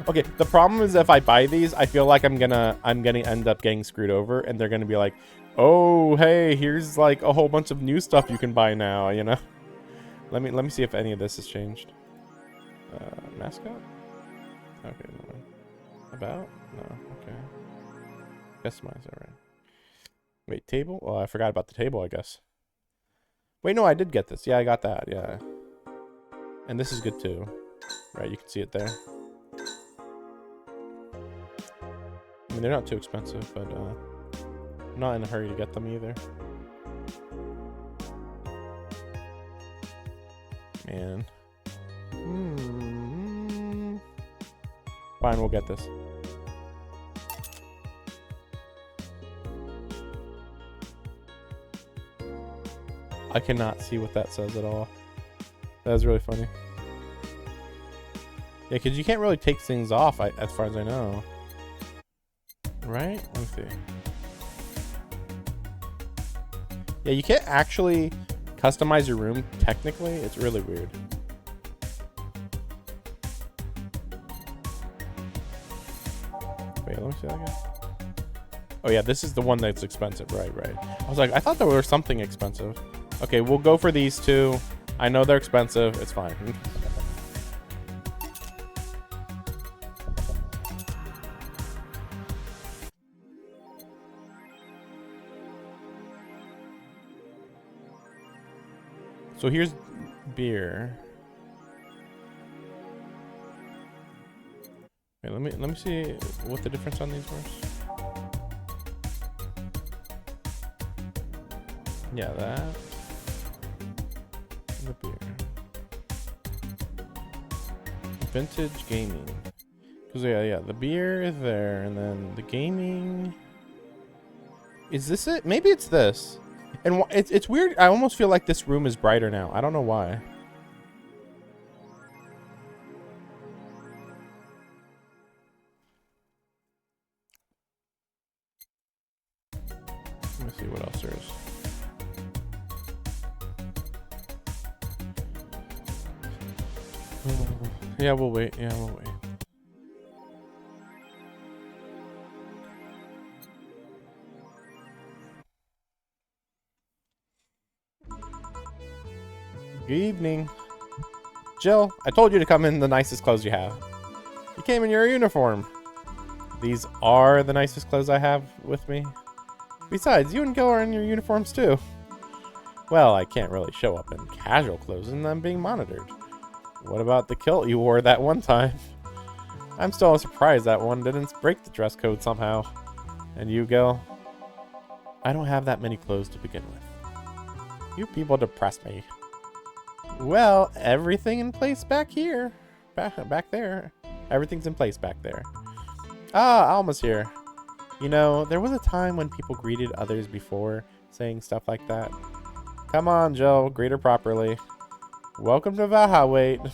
Okay, the problem is if I buy these, I feel like I'm gonna end up getting screwed over, and they're gonna be like, "Oh, hey, here's like a whole bunch of new stuff you can buy now," you know. Let me see if any of this has changed. Mascot? Okay, no. About? No. Okay. Customize. All right. Wait, table? Well, I forgot about the table, I guess. Wait, no, I did get this. Yeah, I got that. Yeah. And this is good too. Right, you can see it there. I mean, they're not too expensive, but I'm not in a hurry to get them either. Man. Fine, we'll get this. I cannot see what that says at all. That was really funny. Yeah, because you can't really take things off, as far as I know. Right? Let me see. Yeah, you can't actually customize your room, technically. It's really weird. Wait, let me see that again. Oh yeah, this is the one that's expensive. Right. I was like, I thought there was something expensive. Okay, we'll go for these two. I know they're expensive. It's fine. So here's beer. Okay, let me see what the difference on these was. Yeah, that. And the beer. Vintage gaming. Because yeah, the beer is there, and then the gaming. Is this it? Maybe it's this. And it's weird. I almost feel like this room is brighter now. I don't know why. Let me see what else there is. Yeah, we'll wait. Yeah, we'll wait. Good evening. Jill, I told you to come in the nicest clothes you have. You came in your uniform. These are the nicest clothes I have with me. Besides, you and Gil are in your uniforms too. Well, I can't really show up in casual clothes and I'm being monitored. What about the kilt you wore that one time? I'm still surprised that one didn't break the dress code somehow. And you, Gil? I don't have that many clothes to begin with. You people depress me. Well, everything in place back here. Back there. Everything's in place back there. Ah, Alma's here. You know, there was a time when people greeted others before saying stuff like that. Come on, Jill, greet her properly. Welcome to VA-11.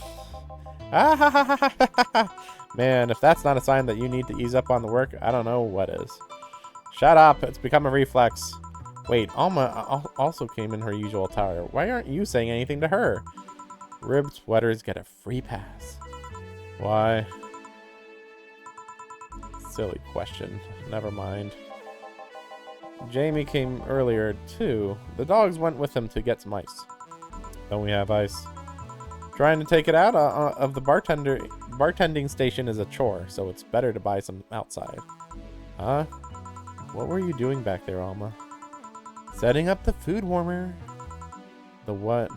Ah ha ha ha ha ha. Man, if that's not a sign that you need to ease up on the work, I don't know what is. Shut up, it's become a reflex. Wait, Alma also came in her usual attire. Why aren't you saying anything to her? Ribbed sweaters get a free pass. Why? Silly question. Never mind. Jamie came earlier, too. The dogs went with him to get some ice. Don't we have ice? Trying to take it out of the bartending station is a chore, so it's better to buy some outside. Huh? What were you doing back there, Alma? Setting up the food warmer. The what?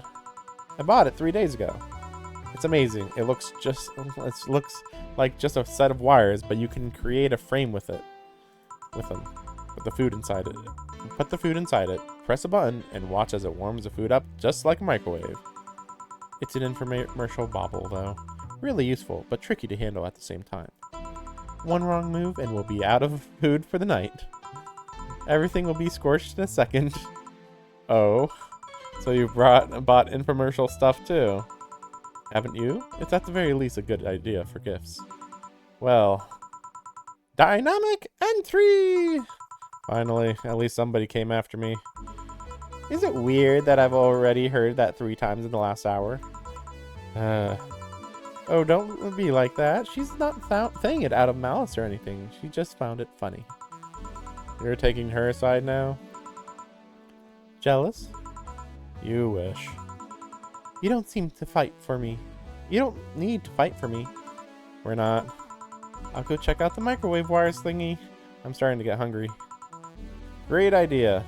I bought it 3 days ago. It's amazing. It looks like just a set of wires, but you can create a frame with it. With the food inside it. Put the food inside it, press a button, and watch as it warms the food up just like a microwave. It's an infomercial bauble, though. Really useful, but tricky to handle at the same time. One wrong move and we'll be out of food for the night. Everything will be scorched in a second. Oh, so you bought infomercial stuff too? Haven't you? It's at the very least a good idea for gifts. Well, dynamic entry! Finally, at least somebody came after me. Is it weird that I've already heard that 3 times in the last hour? Oh, don't be like that. She's not saying it out of malice or anything. She just found it funny. You're taking her side now? Jealous? You wish. You don't seem to fight for me. You don't need to fight for me. We're not. I'll go check out the microwave wires thingy. I'm starting to get hungry. Great idea.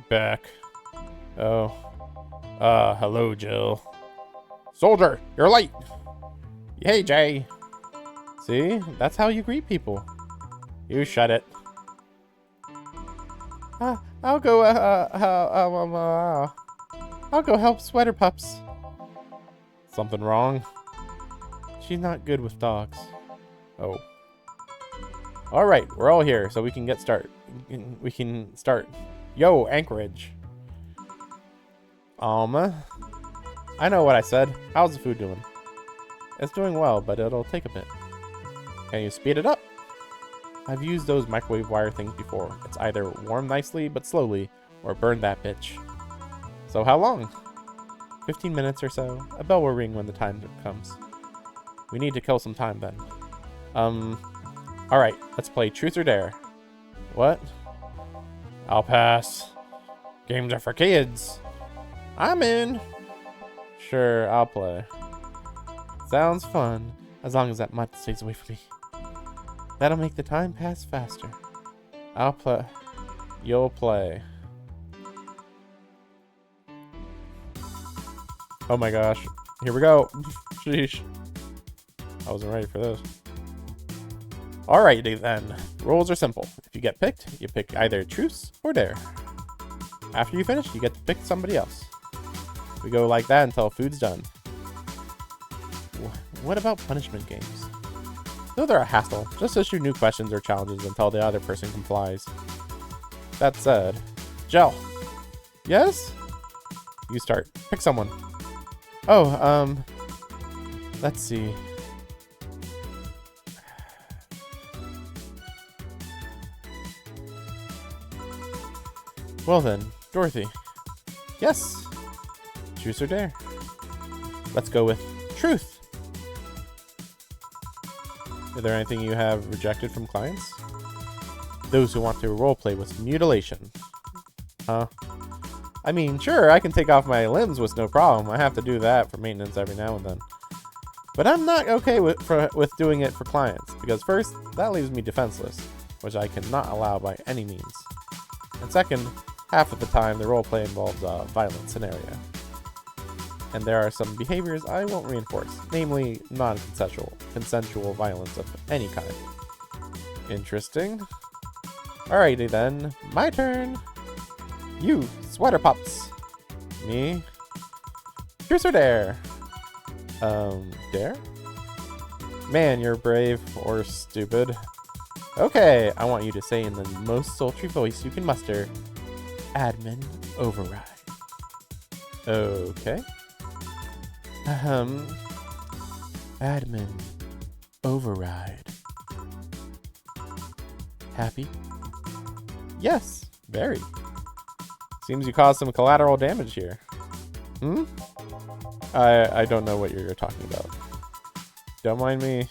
Back. Oh. Hello, Jill. Soldier, you're late. Hey, Jay. See? That's how you greet people. You shut it. I'll go, I'll go help Sweater Pups. Something wrong? She's not good with dogs. Oh. Alright, we're all here, so we can get start. We can start. Yo, Anchorage. I know what I said. How's the food doing? It's doing well, but it'll take a bit. Can you speed it up? I've used those microwave wire things before. It's either warm nicely but slowly, or burn that bitch. So how long? 15 minutes or so. A bell will ring when the time comes. We need to kill some time then. Alright, let's play Truth or Dare. What? I'll pass. Games are for kids. I'm in. Sure, I'll play. Sounds fun, as long as that mud stays away from me. That'll make the time pass faster. I'll play. You'll play. Oh my gosh. Here we go. Sheesh. I wasn't ready for this. Alrighty then. Rules are simple. If you get picked, you pick either truce or dare. After you finish, you get to pick somebody else. We go like that until food's done. What about punishment games? Though they're a hassle, just issue new questions or challenges until the other person complies. That said, Gel. Yes? You start. Pick someone. Oh, let's see. Well then, Dorothy. Yes. Truth or dare? Let's go with truth. Is there anything you have rejected from clients? Those who want to roleplay with mutilation. Huh? I mean, sure, I can take off my limbs with no problem. I have to do that for maintenance every now and then. But I'm not okay with doing it for clients, because first, that leaves me defenseless, which I cannot allow by any means. And second, half of the time the roleplay involves a violent scenario. And there are some behaviors I won't reinforce, namely non-consensual violence of any kind. Interesting. Alrighty then, my turn. You, Sweater Pops. Me. Truth or dare? Dare? Man, you're brave or stupid. Okay, I want you to say in the most sultry voice you can muster, Admin Override. Okay. Admin Override. Happy? Yes, very. Seems you caused some collateral damage here. Hmm? I don't know what you're talking about. Don't mind me.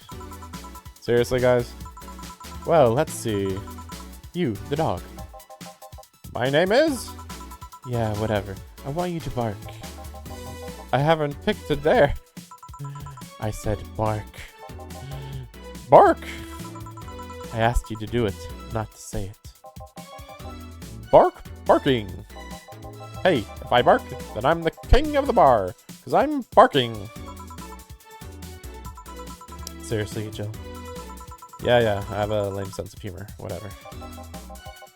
Seriously, guys? Well, let's see. You, the dog. My name is? Yeah, whatever. I want you to bark. I haven't picked a dare. I said bark. Bark! I asked you to do it, not to say it. Barking. Hey, if I bark, then I'm the king of the bar, because I'm barking. Seriously, Jill? Yeah, I have a lame sense of humor. Whatever.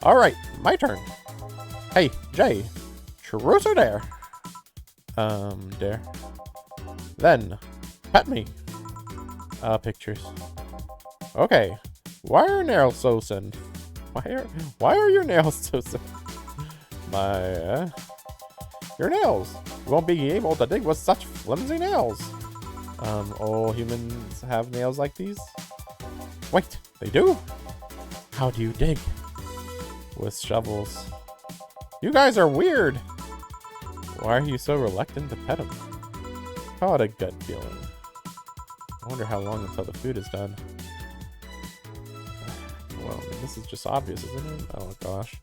Alright, my turn. Hey, Jay. Truth or dare? Dare. Then, pet me. Pictures. Okay. Why are your nails so thin? Why are your nails so thin? Your nails. You won't be able to dig with such flimsy nails. All humans have nails like these? Wait, they do? How do you dig? With shovels. You guys are weird. Why are you so reluctant to pet him? Call it a gut feeling. I wonder how long until the food is done. Well, I mean, this is just obvious, isn't it? Oh gosh.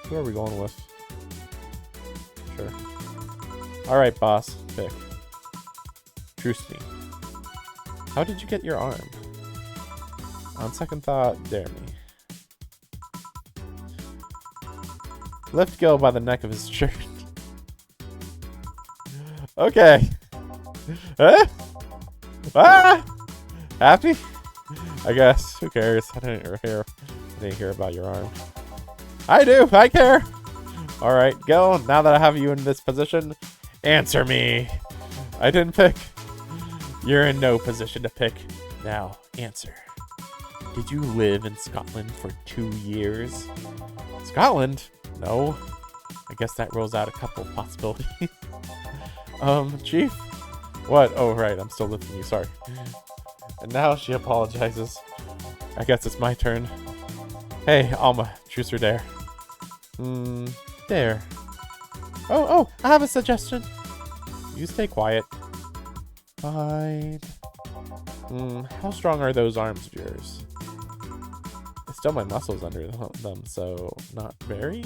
Who are we going with? Sure. Alright, boss. Pick. Truce me. How did you get your arm? On second thought, dare me. Lift Gil by the neck of his shirt. Okay. Huh? Ah! Happy? I guess. Who cares? I didn't hear about your arm. I do. I care. All right, Gil. Now that I have you in this position, answer me. I didn't pick. You're in no position to pick. Now, answer. Did you live in Scotland for 2 years? Scotland? No. I guess that rules out a couple of possibilities. Chief? What? Oh, right. I'm still lifting you. Sorry. And now she apologizes. I guess it's my turn. Hey, Alma. Truce or dare? Dare. Oh, I have a suggestion. You stay quiet. Fine. How strong are those arms of yours? It's still my muscles under them, so not very?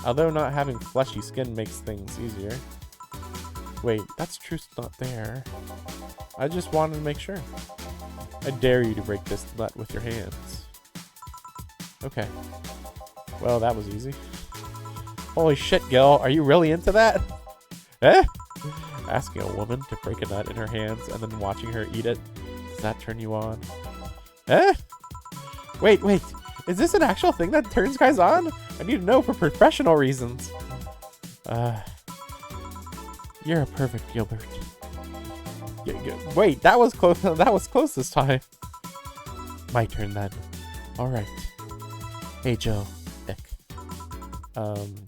Although not having fleshy skin makes things easier. Wait, that's truth not there. I just wanted to make sure. I dare you to break this nut with your hands. Okay. Well, that was easy. Holy shit, Gil. Are you really into that? Eh? Asking a woman to break a nut in her hands and then watching her eat it Does that turn you on? Eh? Wait. Is this an actual thing that turns guys on? I need to know for professional reasons. You're a perfect Gilbert. Wait, that was close. That was close this time. My turn then. All right. Hey, Joe. Ick.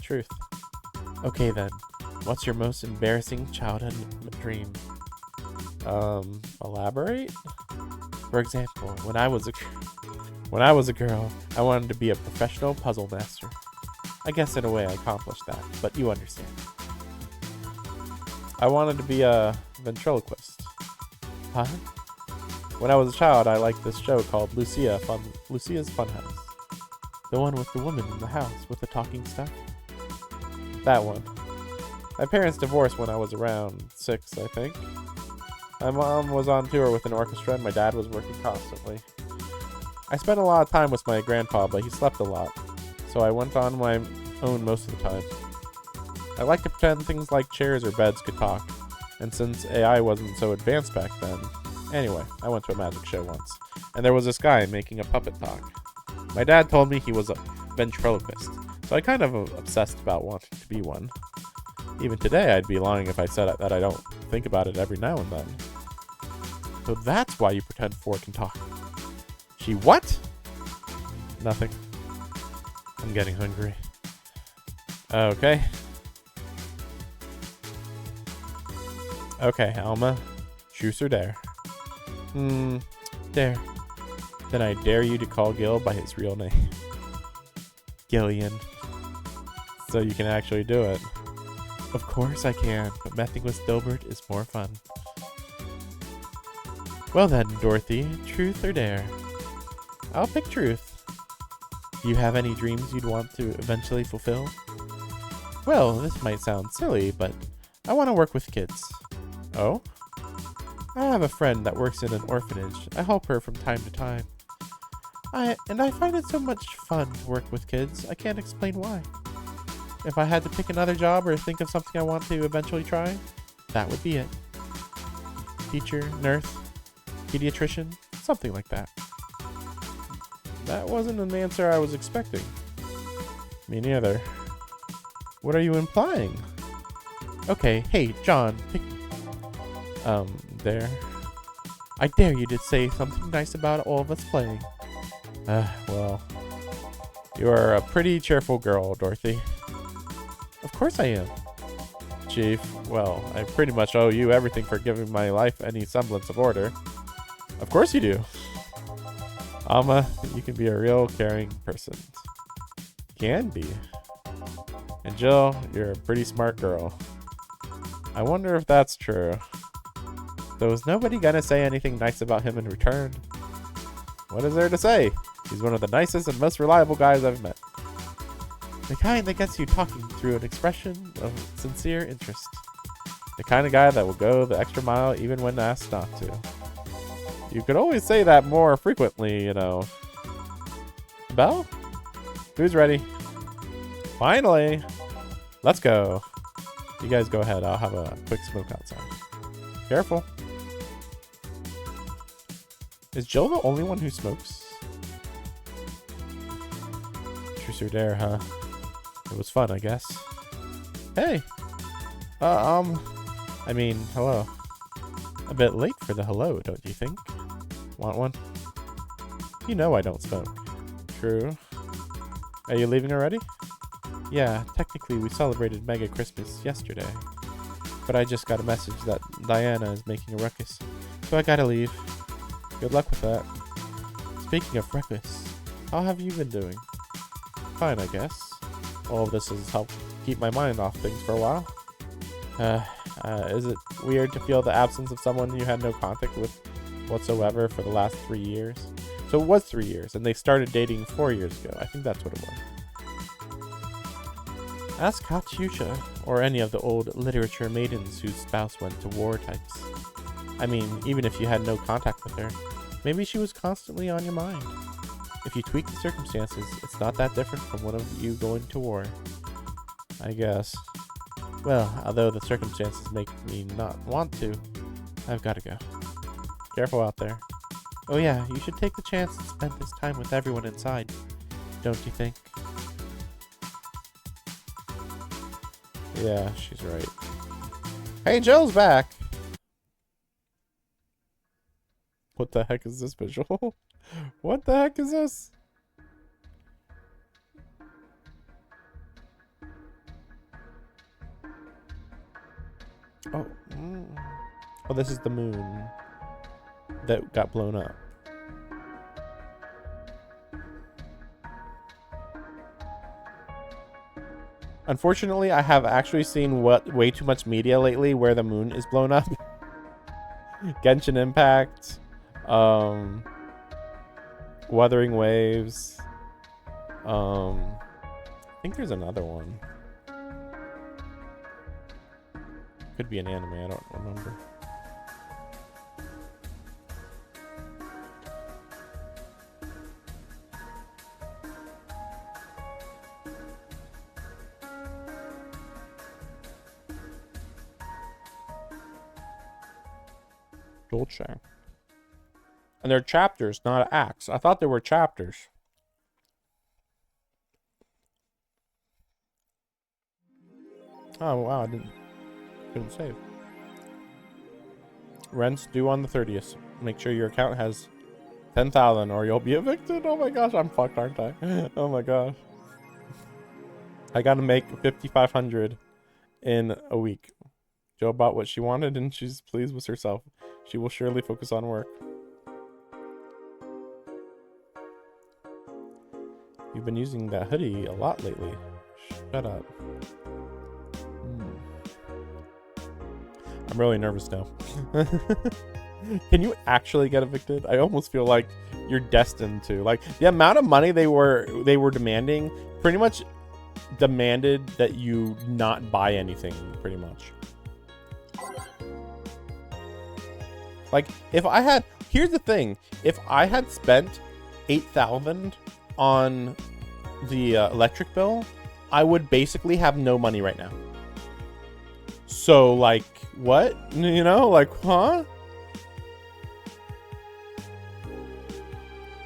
Truth. Okay then. What's your most embarrassing childhood dream? Elaborate? For example, when I was a girl, I wanted to be a professional puzzle master. I guess in a way I accomplished that, but you understand. I wanted to be a ventriloquist. Huh? When I was a child, I liked this show called Lucia's Funhouse. The one with the woman in the house with the talking stuff? That one. My parents divorced when I was around 6, I think. My mom was on tour with an orchestra and my dad was working constantly. I spent a lot of time with my grandpa, but he slept a lot, so I went on my own most of the time. I like to pretend things like chairs or beds could talk, and since AI wasn't so advanced back then. Anyway, I went to a magic show once, and there was this guy making a puppet talk. My dad told me he was a ventriloquist, so I kind of obsessed about wanting to be one. Even today, I'd be lying if I said that I don't think about it every now and then. So that's why you pretend 4 can talk. She what? Nothing. I'm getting hungry. Okay. Okay, Alma. Truth or dare? Dare. Then I dare you to call Gil by his real name. Gillian. So you can actually do it. Of course I can, but messing with Dilbert is more fun. Well then, Dorothy, truth or dare? I'll pick truth. Do you have any dreams you'd want to eventually fulfill? Well, this might sound silly, but I want to work with kids. Oh? I have a friend that works in an orphanage. I help her from time to time. I find it so much fun to work with kids, I can't explain why. If I had to pick another job or think of something I want to eventually try, that would be it. Teacher, nurse, pediatrician, something like that. That wasn't an answer I was expecting. Me neither. What are you implying? Okay, hey, John, pick... Dare. I dare you to say something nice about all of us playing. Well, you are a pretty cheerful girl, Dorothy. Of course I am. Chief, well, I pretty much owe you everything for giving my life any semblance of order. Of course you do. Alma, you can be a real caring person. Can be. And Jill, you're a pretty smart girl. I wonder if that's true. So is nobody gonna say anything nice about him in return? What is there to say? He's one of the nicest and most reliable guys I've met. The kind that gets you talking through an expression of sincere interest. The kind of guy that will go the extra mile even when asked not to. You could always say that more frequently, you know. Belle? Who's ready? Finally! Let's go. You guys go ahead. I'll have a quick smoke outside. Careful. Is Jill the only one who smokes? Truth or dare, huh? It was fun, I guess. Hey! I mean, hello. A bit late for the hello, don't you think? Want one? You know I don't smoke. True. Are you leaving already? Yeah, technically we celebrated Mega Christmas yesterday. But I just got a message that Diana is making a ruckus, so I gotta leave. Good luck with that. Speaking of ruckus, how have you been doing? Fine, I guess. All of this has helped keep my mind off things for a while. Is it weird to feel the absence of someone you had no contact with whatsoever for the last 3 years? So it was 3 years, and they started dating 4 years ago. I think that's what it was. Ask Katyusha, or any of the old literature maidens whose spouse went to war types. I mean, even if you had no contact with her, maybe she was constantly on your mind. If you tweak the circumstances, it's not that different from one of you going to war. I guess. Well, although the circumstances make me not want to, I've got to go. Careful out there. Oh yeah, you should take the chance to spend this time with everyone inside, don't you think? Yeah, she's right. Hey, Jill's back! What the heck is this visual? What the heck is this? Oh, oh, this is the moon that got blown up. Unfortunately, I have actually seen way too much media lately where the moon is blown up. Genshin Impact, Wuthering Waves. I think there's another one. Could be an anime, I don't remember. Dolce. And they're chapters, not acts. I thought they were chapters. Oh wow, couldn't save. Rent's due on the 30th. Make sure your account has 10,000 or you'll be evicted. Oh my gosh, I'm fucked, aren't I? Oh my gosh. I gotta make 5,500 in a week. Joe bought what she wanted and she's pleased with herself. She will surely focus on work. You've been using that hoodie a lot lately. Shut up. I'm really nervous now. Can you actually get evicted? I almost feel like you're destined to. Like, the amount of money they were demanding pretty much demanded that you not buy anything, pretty much. Like, if I had, here's the thing, if I had spent 8,000 on the electric bill, I would basically have no money right now. So, like, what? You know, like, huh?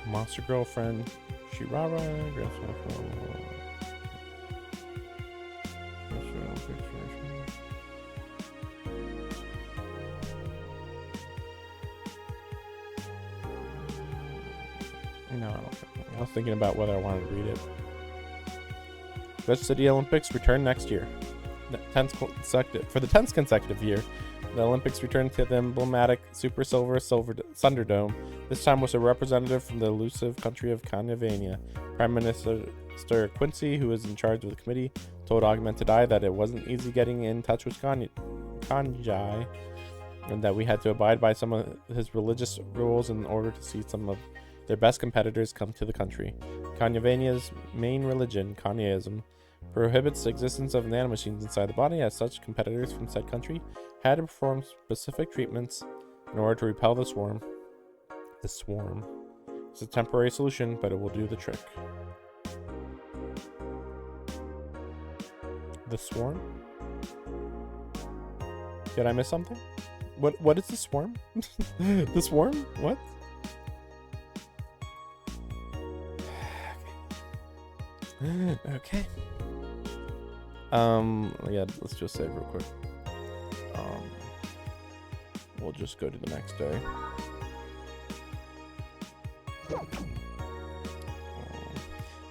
Monster girlfriend, Shirara, no, I don't think. I was thinking about whether I wanted to read it. Dutch City Olympics return next year. For the 10th consecutive year, the Olympics returned to the emblematic Super Silver Thunderdome. This time was a representative from the elusive country of Kanyavania. Prime Minister Quincy, who was in charge of the committee, told Augmented Eye that it wasn't easy getting in touch with Kanjai, and that we had to abide by some of his religious rules in order to see some of their best competitors come to the country. Kanyavania's main religion, Kanyaism, prohibits the existence of nanomachines inside the body. As such, competitors from said country had to perform specific treatments in order to repel the swarm. The swarm is a temporary solution, but it will do the trick. The swarm? Did I miss something? What is the swarm? The swarm? What? Okay. Yeah, let's just save real quick. We'll just go to the next day.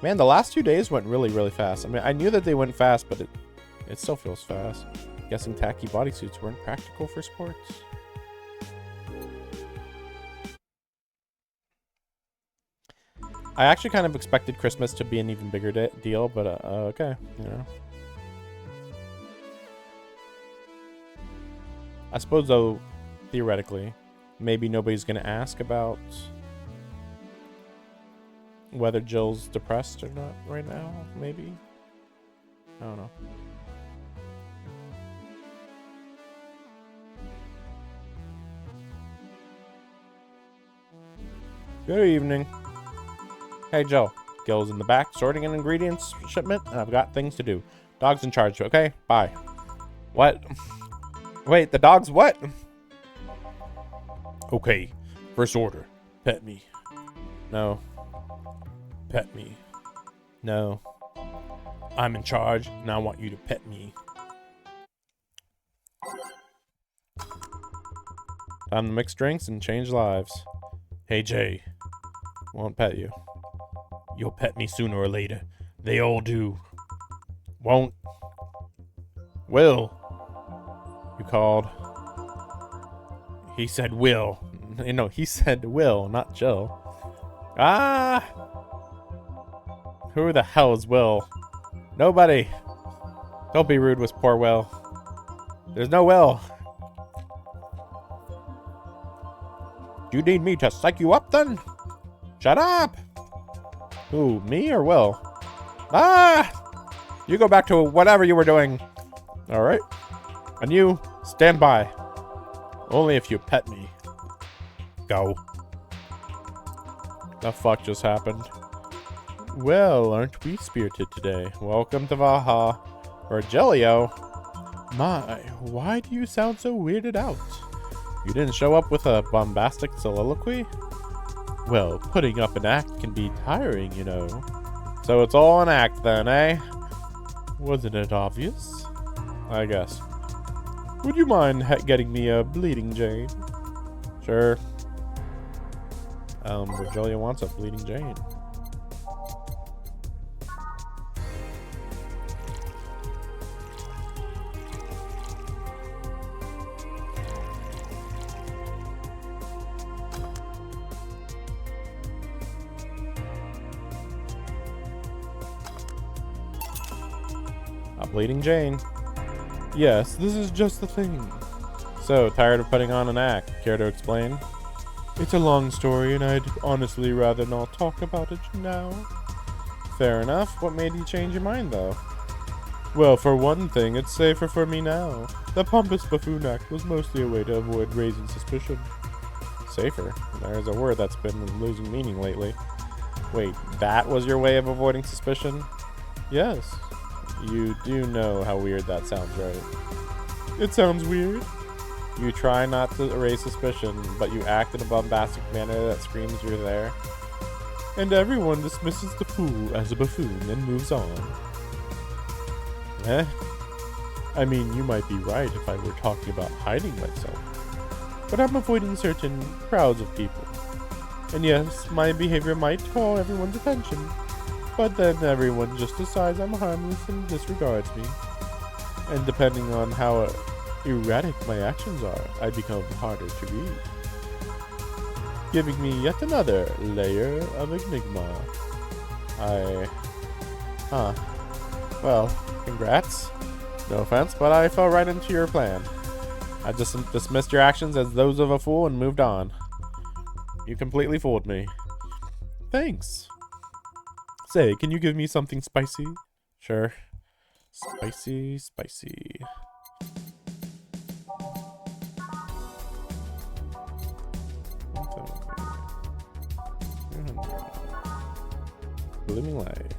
Man, the last 2 days went really, really fast. I mean, I knew that they went fast, but it still feels fast. Guessing tacky bodysuits weren't practical for sports. I actually kind of expected Christmas to be an even bigger deal, but okay, you know. I suppose, though, theoretically, maybe nobody's going to ask about whether Jill's depressed or not right now, maybe. I don't know. Good evening. Hey, Joe. Gil's in the back, sorting an ingredients shipment, and I've got things to do. Dog's in charge, okay? Bye. What? Wait, the dog's what? Okay, first order. Pet me. No. Pet me. No. I'm in charge, and I want you to pet me. Time to mix drinks and change lives. Hey, Jay. Won't pet you. You'll pet me sooner or later. They all do. Won't. Will. You called. He said Will. No, he said Will, not Jill. Ah! Who the hell is Will? Nobody. Don't be rude with poor Will. There's no Will. Do you need me to psych you up then? Shut up! Who, me or Will? Ah! You go back to whatever you were doing. Alright. And you, stand by. Only if you pet me. Go. The fuck just happened? Well, aren't we spirited today? Welcome to Valhalla. Or Jelio. My, why do you sound so weirded out? You didn't show up with a bombastic soliloquy? Well, putting up an act can be tiring, you know. So it's all an act then, eh? Wasn't it obvious? I guess. Would you mind getting me a bleeding Jane? Sure. Virgilia wants a bleeding Jane. A bleeding Jane. Yes, this is just the thing. So, tired of putting on an act. Care to explain? It's a long story, and I'd honestly rather not talk about it now. Fair enough. What made you change your mind, though? Well, for one thing, it's safer for me now. The pompous buffoon act was mostly a way to avoid raising suspicion. Safer? There's a word that's been losing meaning lately. Wait, that was your way of avoiding suspicion? Yes. You do know how weird that sounds, right? It sounds weird. You try not to raise suspicion, but you act in a bombastic manner that screams you're there. And everyone dismisses the fool as a buffoon and moves on. Eh? I mean, you might be right if I were talking about hiding myself. But I'm avoiding certain crowds of people. And yes, my behavior might call everyone's attention. But then everyone just decides I'm harmless and disregards me. And depending on how erratic my actions are, I become harder to read. Giving me yet another layer of enigma. Well, congrats. No offense, but I fell right into your plan. I just dismissed your actions as those of a fool and moved on. You completely fooled me. Thanks. Say, can you give me something spicy? Sure. Spicy, spicy. Blooming light.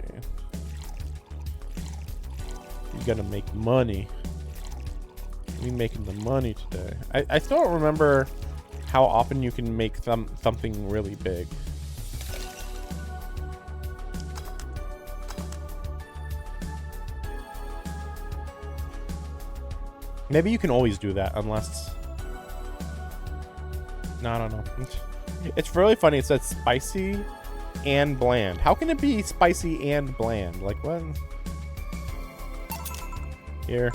You gotta make money. We making the money today. I still don't remember how often you can make something really big. Maybe you can always do that unless... No, I don't know. It's really funny. It says spicy and bland. How can it be spicy and bland? Like, what? Here.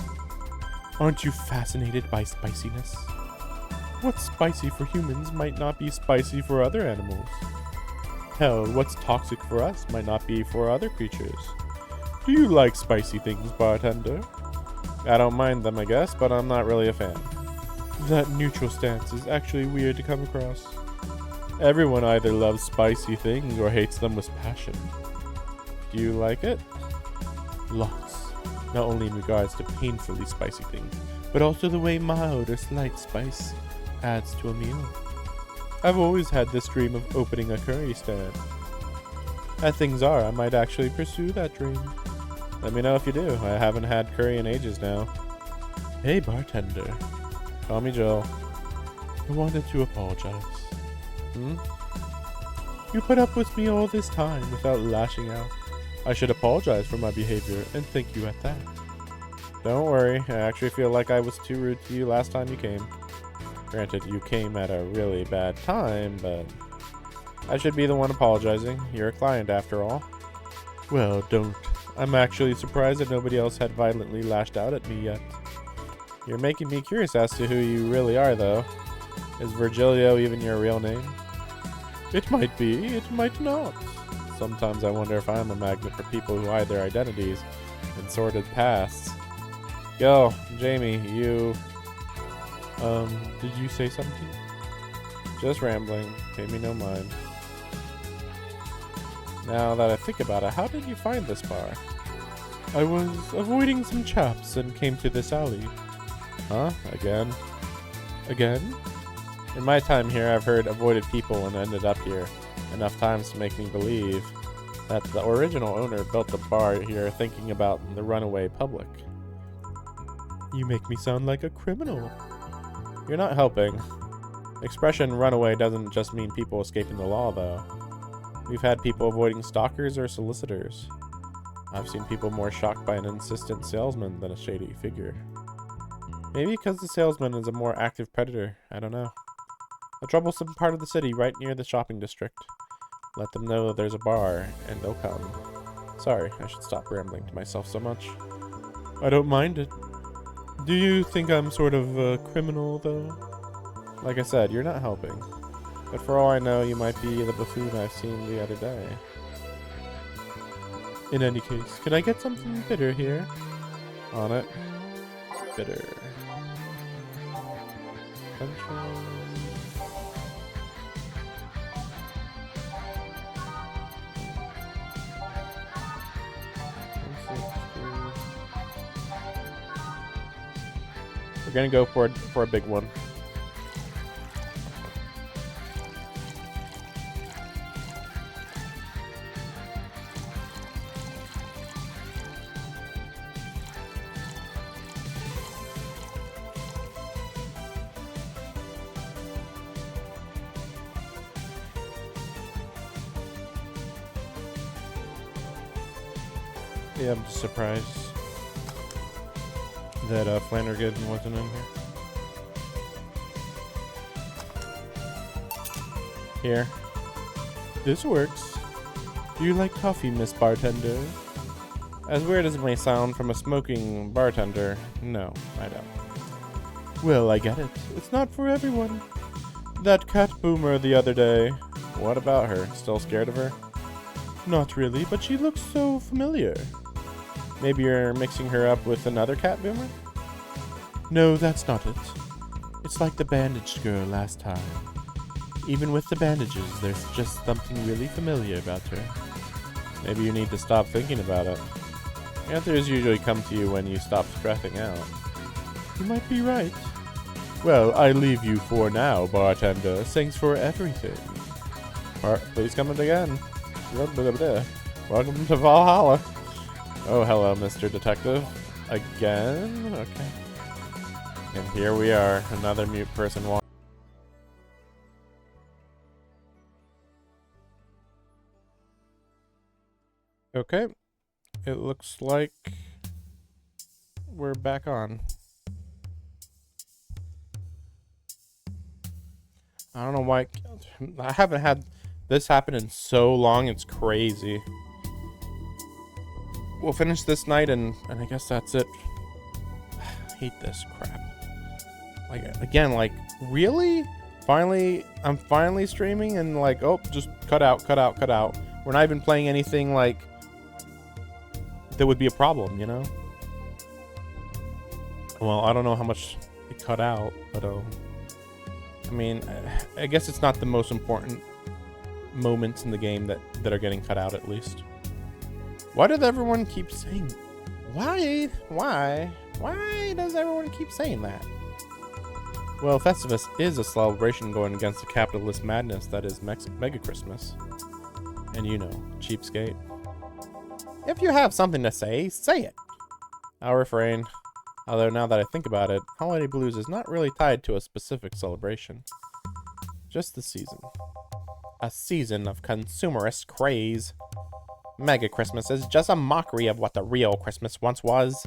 Aren't you fascinated by spiciness? What's spicy for humans might not be spicy for other animals. Hell, what's toxic for us might not be for other creatures. Do you like spicy things, bartender? I don't mind them, I guess, but I'm not really a fan. That neutral stance is actually weird to come across. Everyone either loves spicy things or hates them with passion. Do you like it? Lots. Not only in regards to painfully spicy things, but also the way mild or slight spice adds to a meal. I've always had this dream of opening a curry stand. As things are, I might actually pursue that dream. Let me know if you do. I haven't had curry in ages now. Hey, bartender. Call me Joel. I wanted to apologize. You put up with me all this time without lashing out. I should apologize for my behavior and thank you at that. Don't worry, I actually feel like I was too rude to you last time you came. Granted, you came at a really bad time, but I should be the one apologizing. You're a client after all. Well, don't. I'm actually surprised that nobody else had violently lashed out at me yet. You're making me curious as to who you really are, though. Is Virgilio even your real name? It might be, it might not. Sometimes I wonder if I'm a magnet for people who hide their identities in sordid pasts. Yo, Jamie, you... Did you say something? Just rambling. Pay me no mind. Now that I think about it, how did you find this bar? I was avoiding some chaps and came to this alley. Huh? Again? Again? In my time here, I've heard avoided people and ended up here enough times to make me believe that the original owner built the bar here thinking about the runaway public. You make me sound like a criminal. You're not helping. Expression runaway doesn't just mean people escaping the law, though. We've had people avoiding stalkers or solicitors. I've seen people more shocked by an insistent salesman than a shady figure. Maybe because the salesman is a more active predator, I don't know. A troublesome part of the city right near the shopping district. Let them know there's a bar, and they'll come. Sorry, I should stop rambling to myself so much. I don't mind it. Do you think I'm sort of a criminal, though? Like I said, you're not helping. But for all I know, you might be the buffoon I've seen the other day. In any case, can I get something bitter here? On it. Bitter. Control. We're gonna go for a big one. Yeah, I'm just surprised that Flanagan wasn't in here. Here. This works. Do you like coffee, Miss Bartender? As weird as it may sound from a smoking bartender, no, I don't. Well, I get it. It's not for everyone. That cat boomer the other day. What about her? Still scared of her? Not really, but she looks so familiar. Maybe you're mixing her up with another cat boomer? No, that's not it. It's like the bandaged girl last time. Even with the bandages, there's just something really familiar about her. Maybe you need to stop thinking about it. Answers usually come to you when you stop stressing out. You might be right. Well, I leave you for now, bartender. Thanks for everything. Please come in again. Welcome to Valhalla. Oh, hello, Mr. Detective. Again? Okay. And here we are, another mute person walking. Okay. It looks like we're back on. I don't know why I haven't had this happen in so long. It's crazy. We'll finish this night and I guess that's it. I hate this crap. Like, again, like, really? I'm finally streaming and like, oh, just cut out. We're not even playing anything like that would be a problem, you know? Well, I don't know how much it cut out, but I mean, I guess it's not the most important moments in the game that are getting cut out, at least. Why does everyone keep saying... Why does everyone keep saying that? Well, Festivus is a celebration going against the capitalist madness that is Mega Christmas. And you know, cheapskate. If you have something to say, say it. I'll refrain. Although now that I think about it, Holiday Blues is not really tied to a specific celebration. just the season. A season of consumerist craze. Mega Christmas is just a mockery of what the real Christmas once was.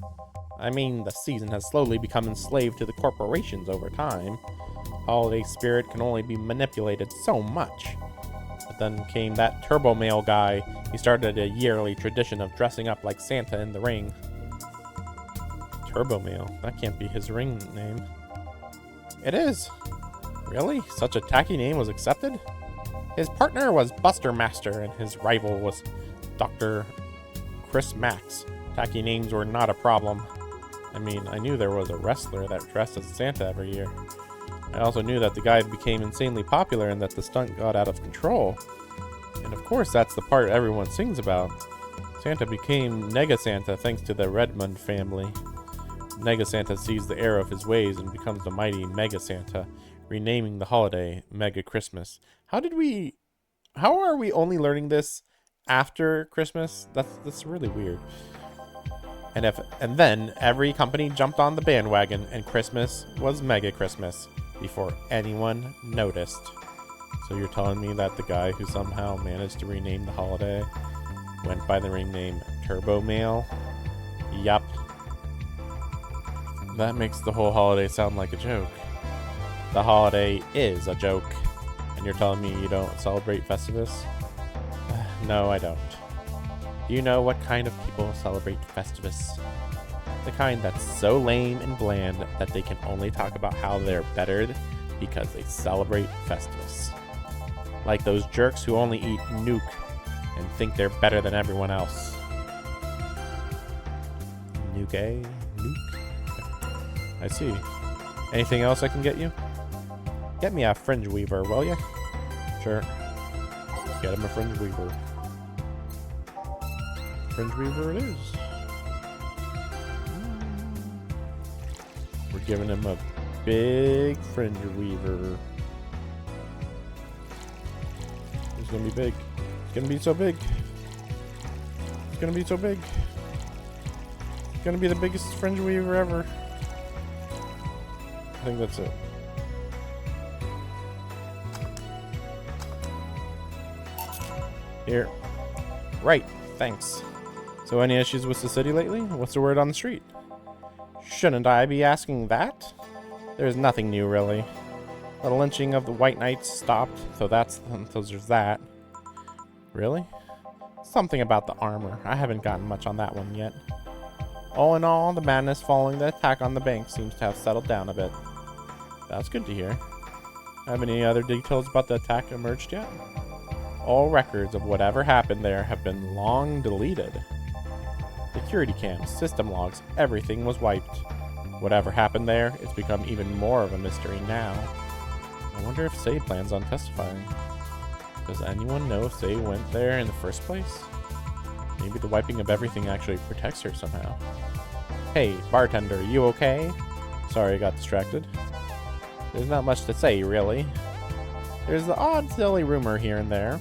I mean, the season has slowly become enslaved to the corporations over time. Holiday spirit can only be manipulated so much. But then came that Turbo Male guy. He started a yearly tradition of dressing up like Santa in the ring. Turbo Male? That can't be his ring name. It is. Really? Such a tacky name was accepted? His partner was Buster Master, and his rival was Dr. Chris Max. Tacky names were not a problem. I mean, I knew there was a wrestler that dressed as Santa every year. I also knew that the guy became insanely popular and that the stunt got out of control. And of course, that's the part everyone sings about. Santa became Nega Santa thanks to the Redmond family. Nega Santa sees the error of his ways and becomes the mighty Mega Santa, renaming the holiday Mega Christmas. How are we only learning this after Christmas? That's really weird. And then every company jumped on the bandwagon and Christmas was Mega Christmas before anyone noticed. So you're telling me that the guy who somehow managed to rename the holiday went by the ring name Turbo Male? Yup. That makes the whole holiday sound like a joke. The holiday is a joke. And you're telling me you don't celebrate Festivus? No, I don't. Do you know what kind of people celebrate Festivus? The kind that's so lame and bland that they can only talk about how they're better because they celebrate Festivus. Like those jerks who only eat Nuke and think they're better than everyone else. Nuke? Nuke? I see. Anything else I can get you? Get me a fringe weaver, will ya? Sure. Get him a fringe weaver. Fringe weaver it is. We're giving him a big fringe weaver. It's gonna be big. It's gonna be so big. It's gonna be so big. It's gonna be the biggest fringe weaver ever. I think that's it. Here. Right, thanks. So any issues with the city lately? What's the word on the street? Shouldn't I be asking that? There's nothing new, really. The lynching of the White Knights stopped, so there's that. Really? Something about the armor. I haven't gotten much on that one yet. All in all, the madness following the attack on the bank seems to have settled down a bit. That's good to hear. Have any other details about the attack emerged yet? All records of whatever happened there have been long deleted. Security cams, system logs, everything was wiped. Whatever happened there, it's become even more of a mystery now. I wonder if Say plans on testifying. Does anyone know if Say went there in the first place? Maybe the wiping of everything actually protects her somehow. Hey, bartender, you okay? Sorry I got distracted. There's not much to say, really. There's the odd, silly rumor here and there,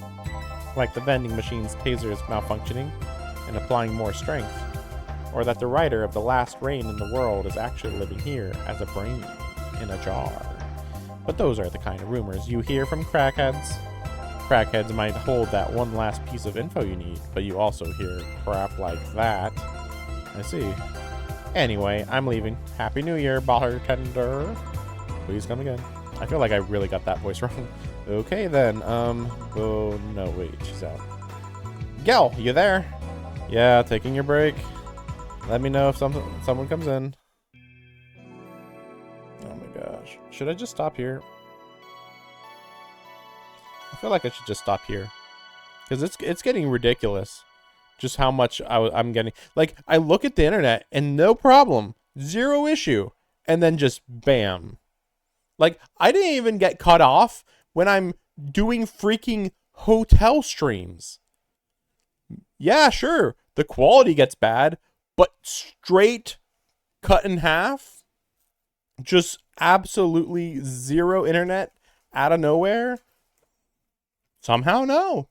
like the vending machine's taser is malfunctioning and applying more strength, or that the writer of The Last Reign in the World is actually living here as a brain in a jar. But those are the kind of rumors you hear from crackheads. Crackheads might hold that one last piece of info you need, but you also hear crap like that. I see. Anyway, I'm leaving. Happy New Year, bartender. Please come again. I feel like I really got that voice wrong. Okay then, oh no, wait, she's out. Gel, you there? Yeah, taking your break. Let me know if someone comes in. Oh my gosh. Should I just stop here? I feel like I should just stop here. Because it's getting ridiculous. Just how much I'm getting. Like, I look at the internet and no problem. Zero issue. And then just bam. Like, I didn't even get cut off when I'm doing freaking hotel streams. Yeah, sure. The quality gets bad, but straight cut in half. Just absolutely zero internet out of nowhere. Somehow, no.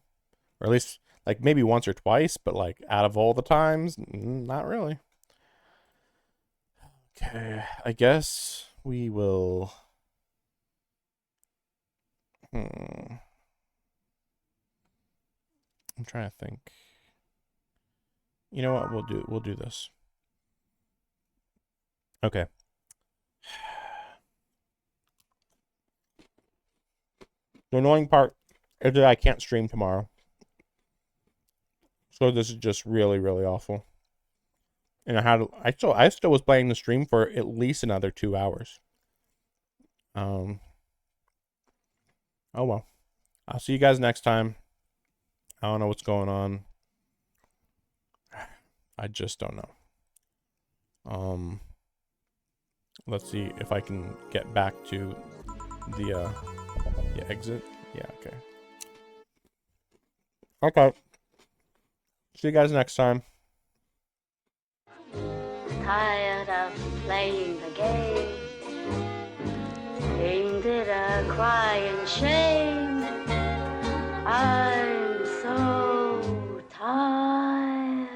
Or at least, like, maybe once or twice, but, like, out of all the times, not really. Okay, I guess we will... I'm trying to think. You know what? We'll do this. Okay. The annoying part is that I can't stream tomorrow. So this is just really, really awful. And I still was planning to stream for at least another 2 hours. Oh well. I'll see you guys next time. I don't know what's going on. I just don't know. Let's see if I can get back to the exit. Yeah, okay. Okay. See you guys next time. Tired of playing the game. Ain't it a crying shame? I'm so tired.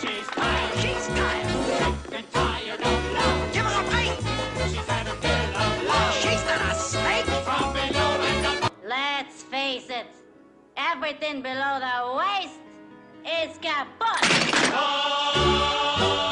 She's tired. Been tired of love. Give her a break. She's had a bit of love. She's not a snake. From below and above. Let's face it, everything below the waist is kaput. Oh!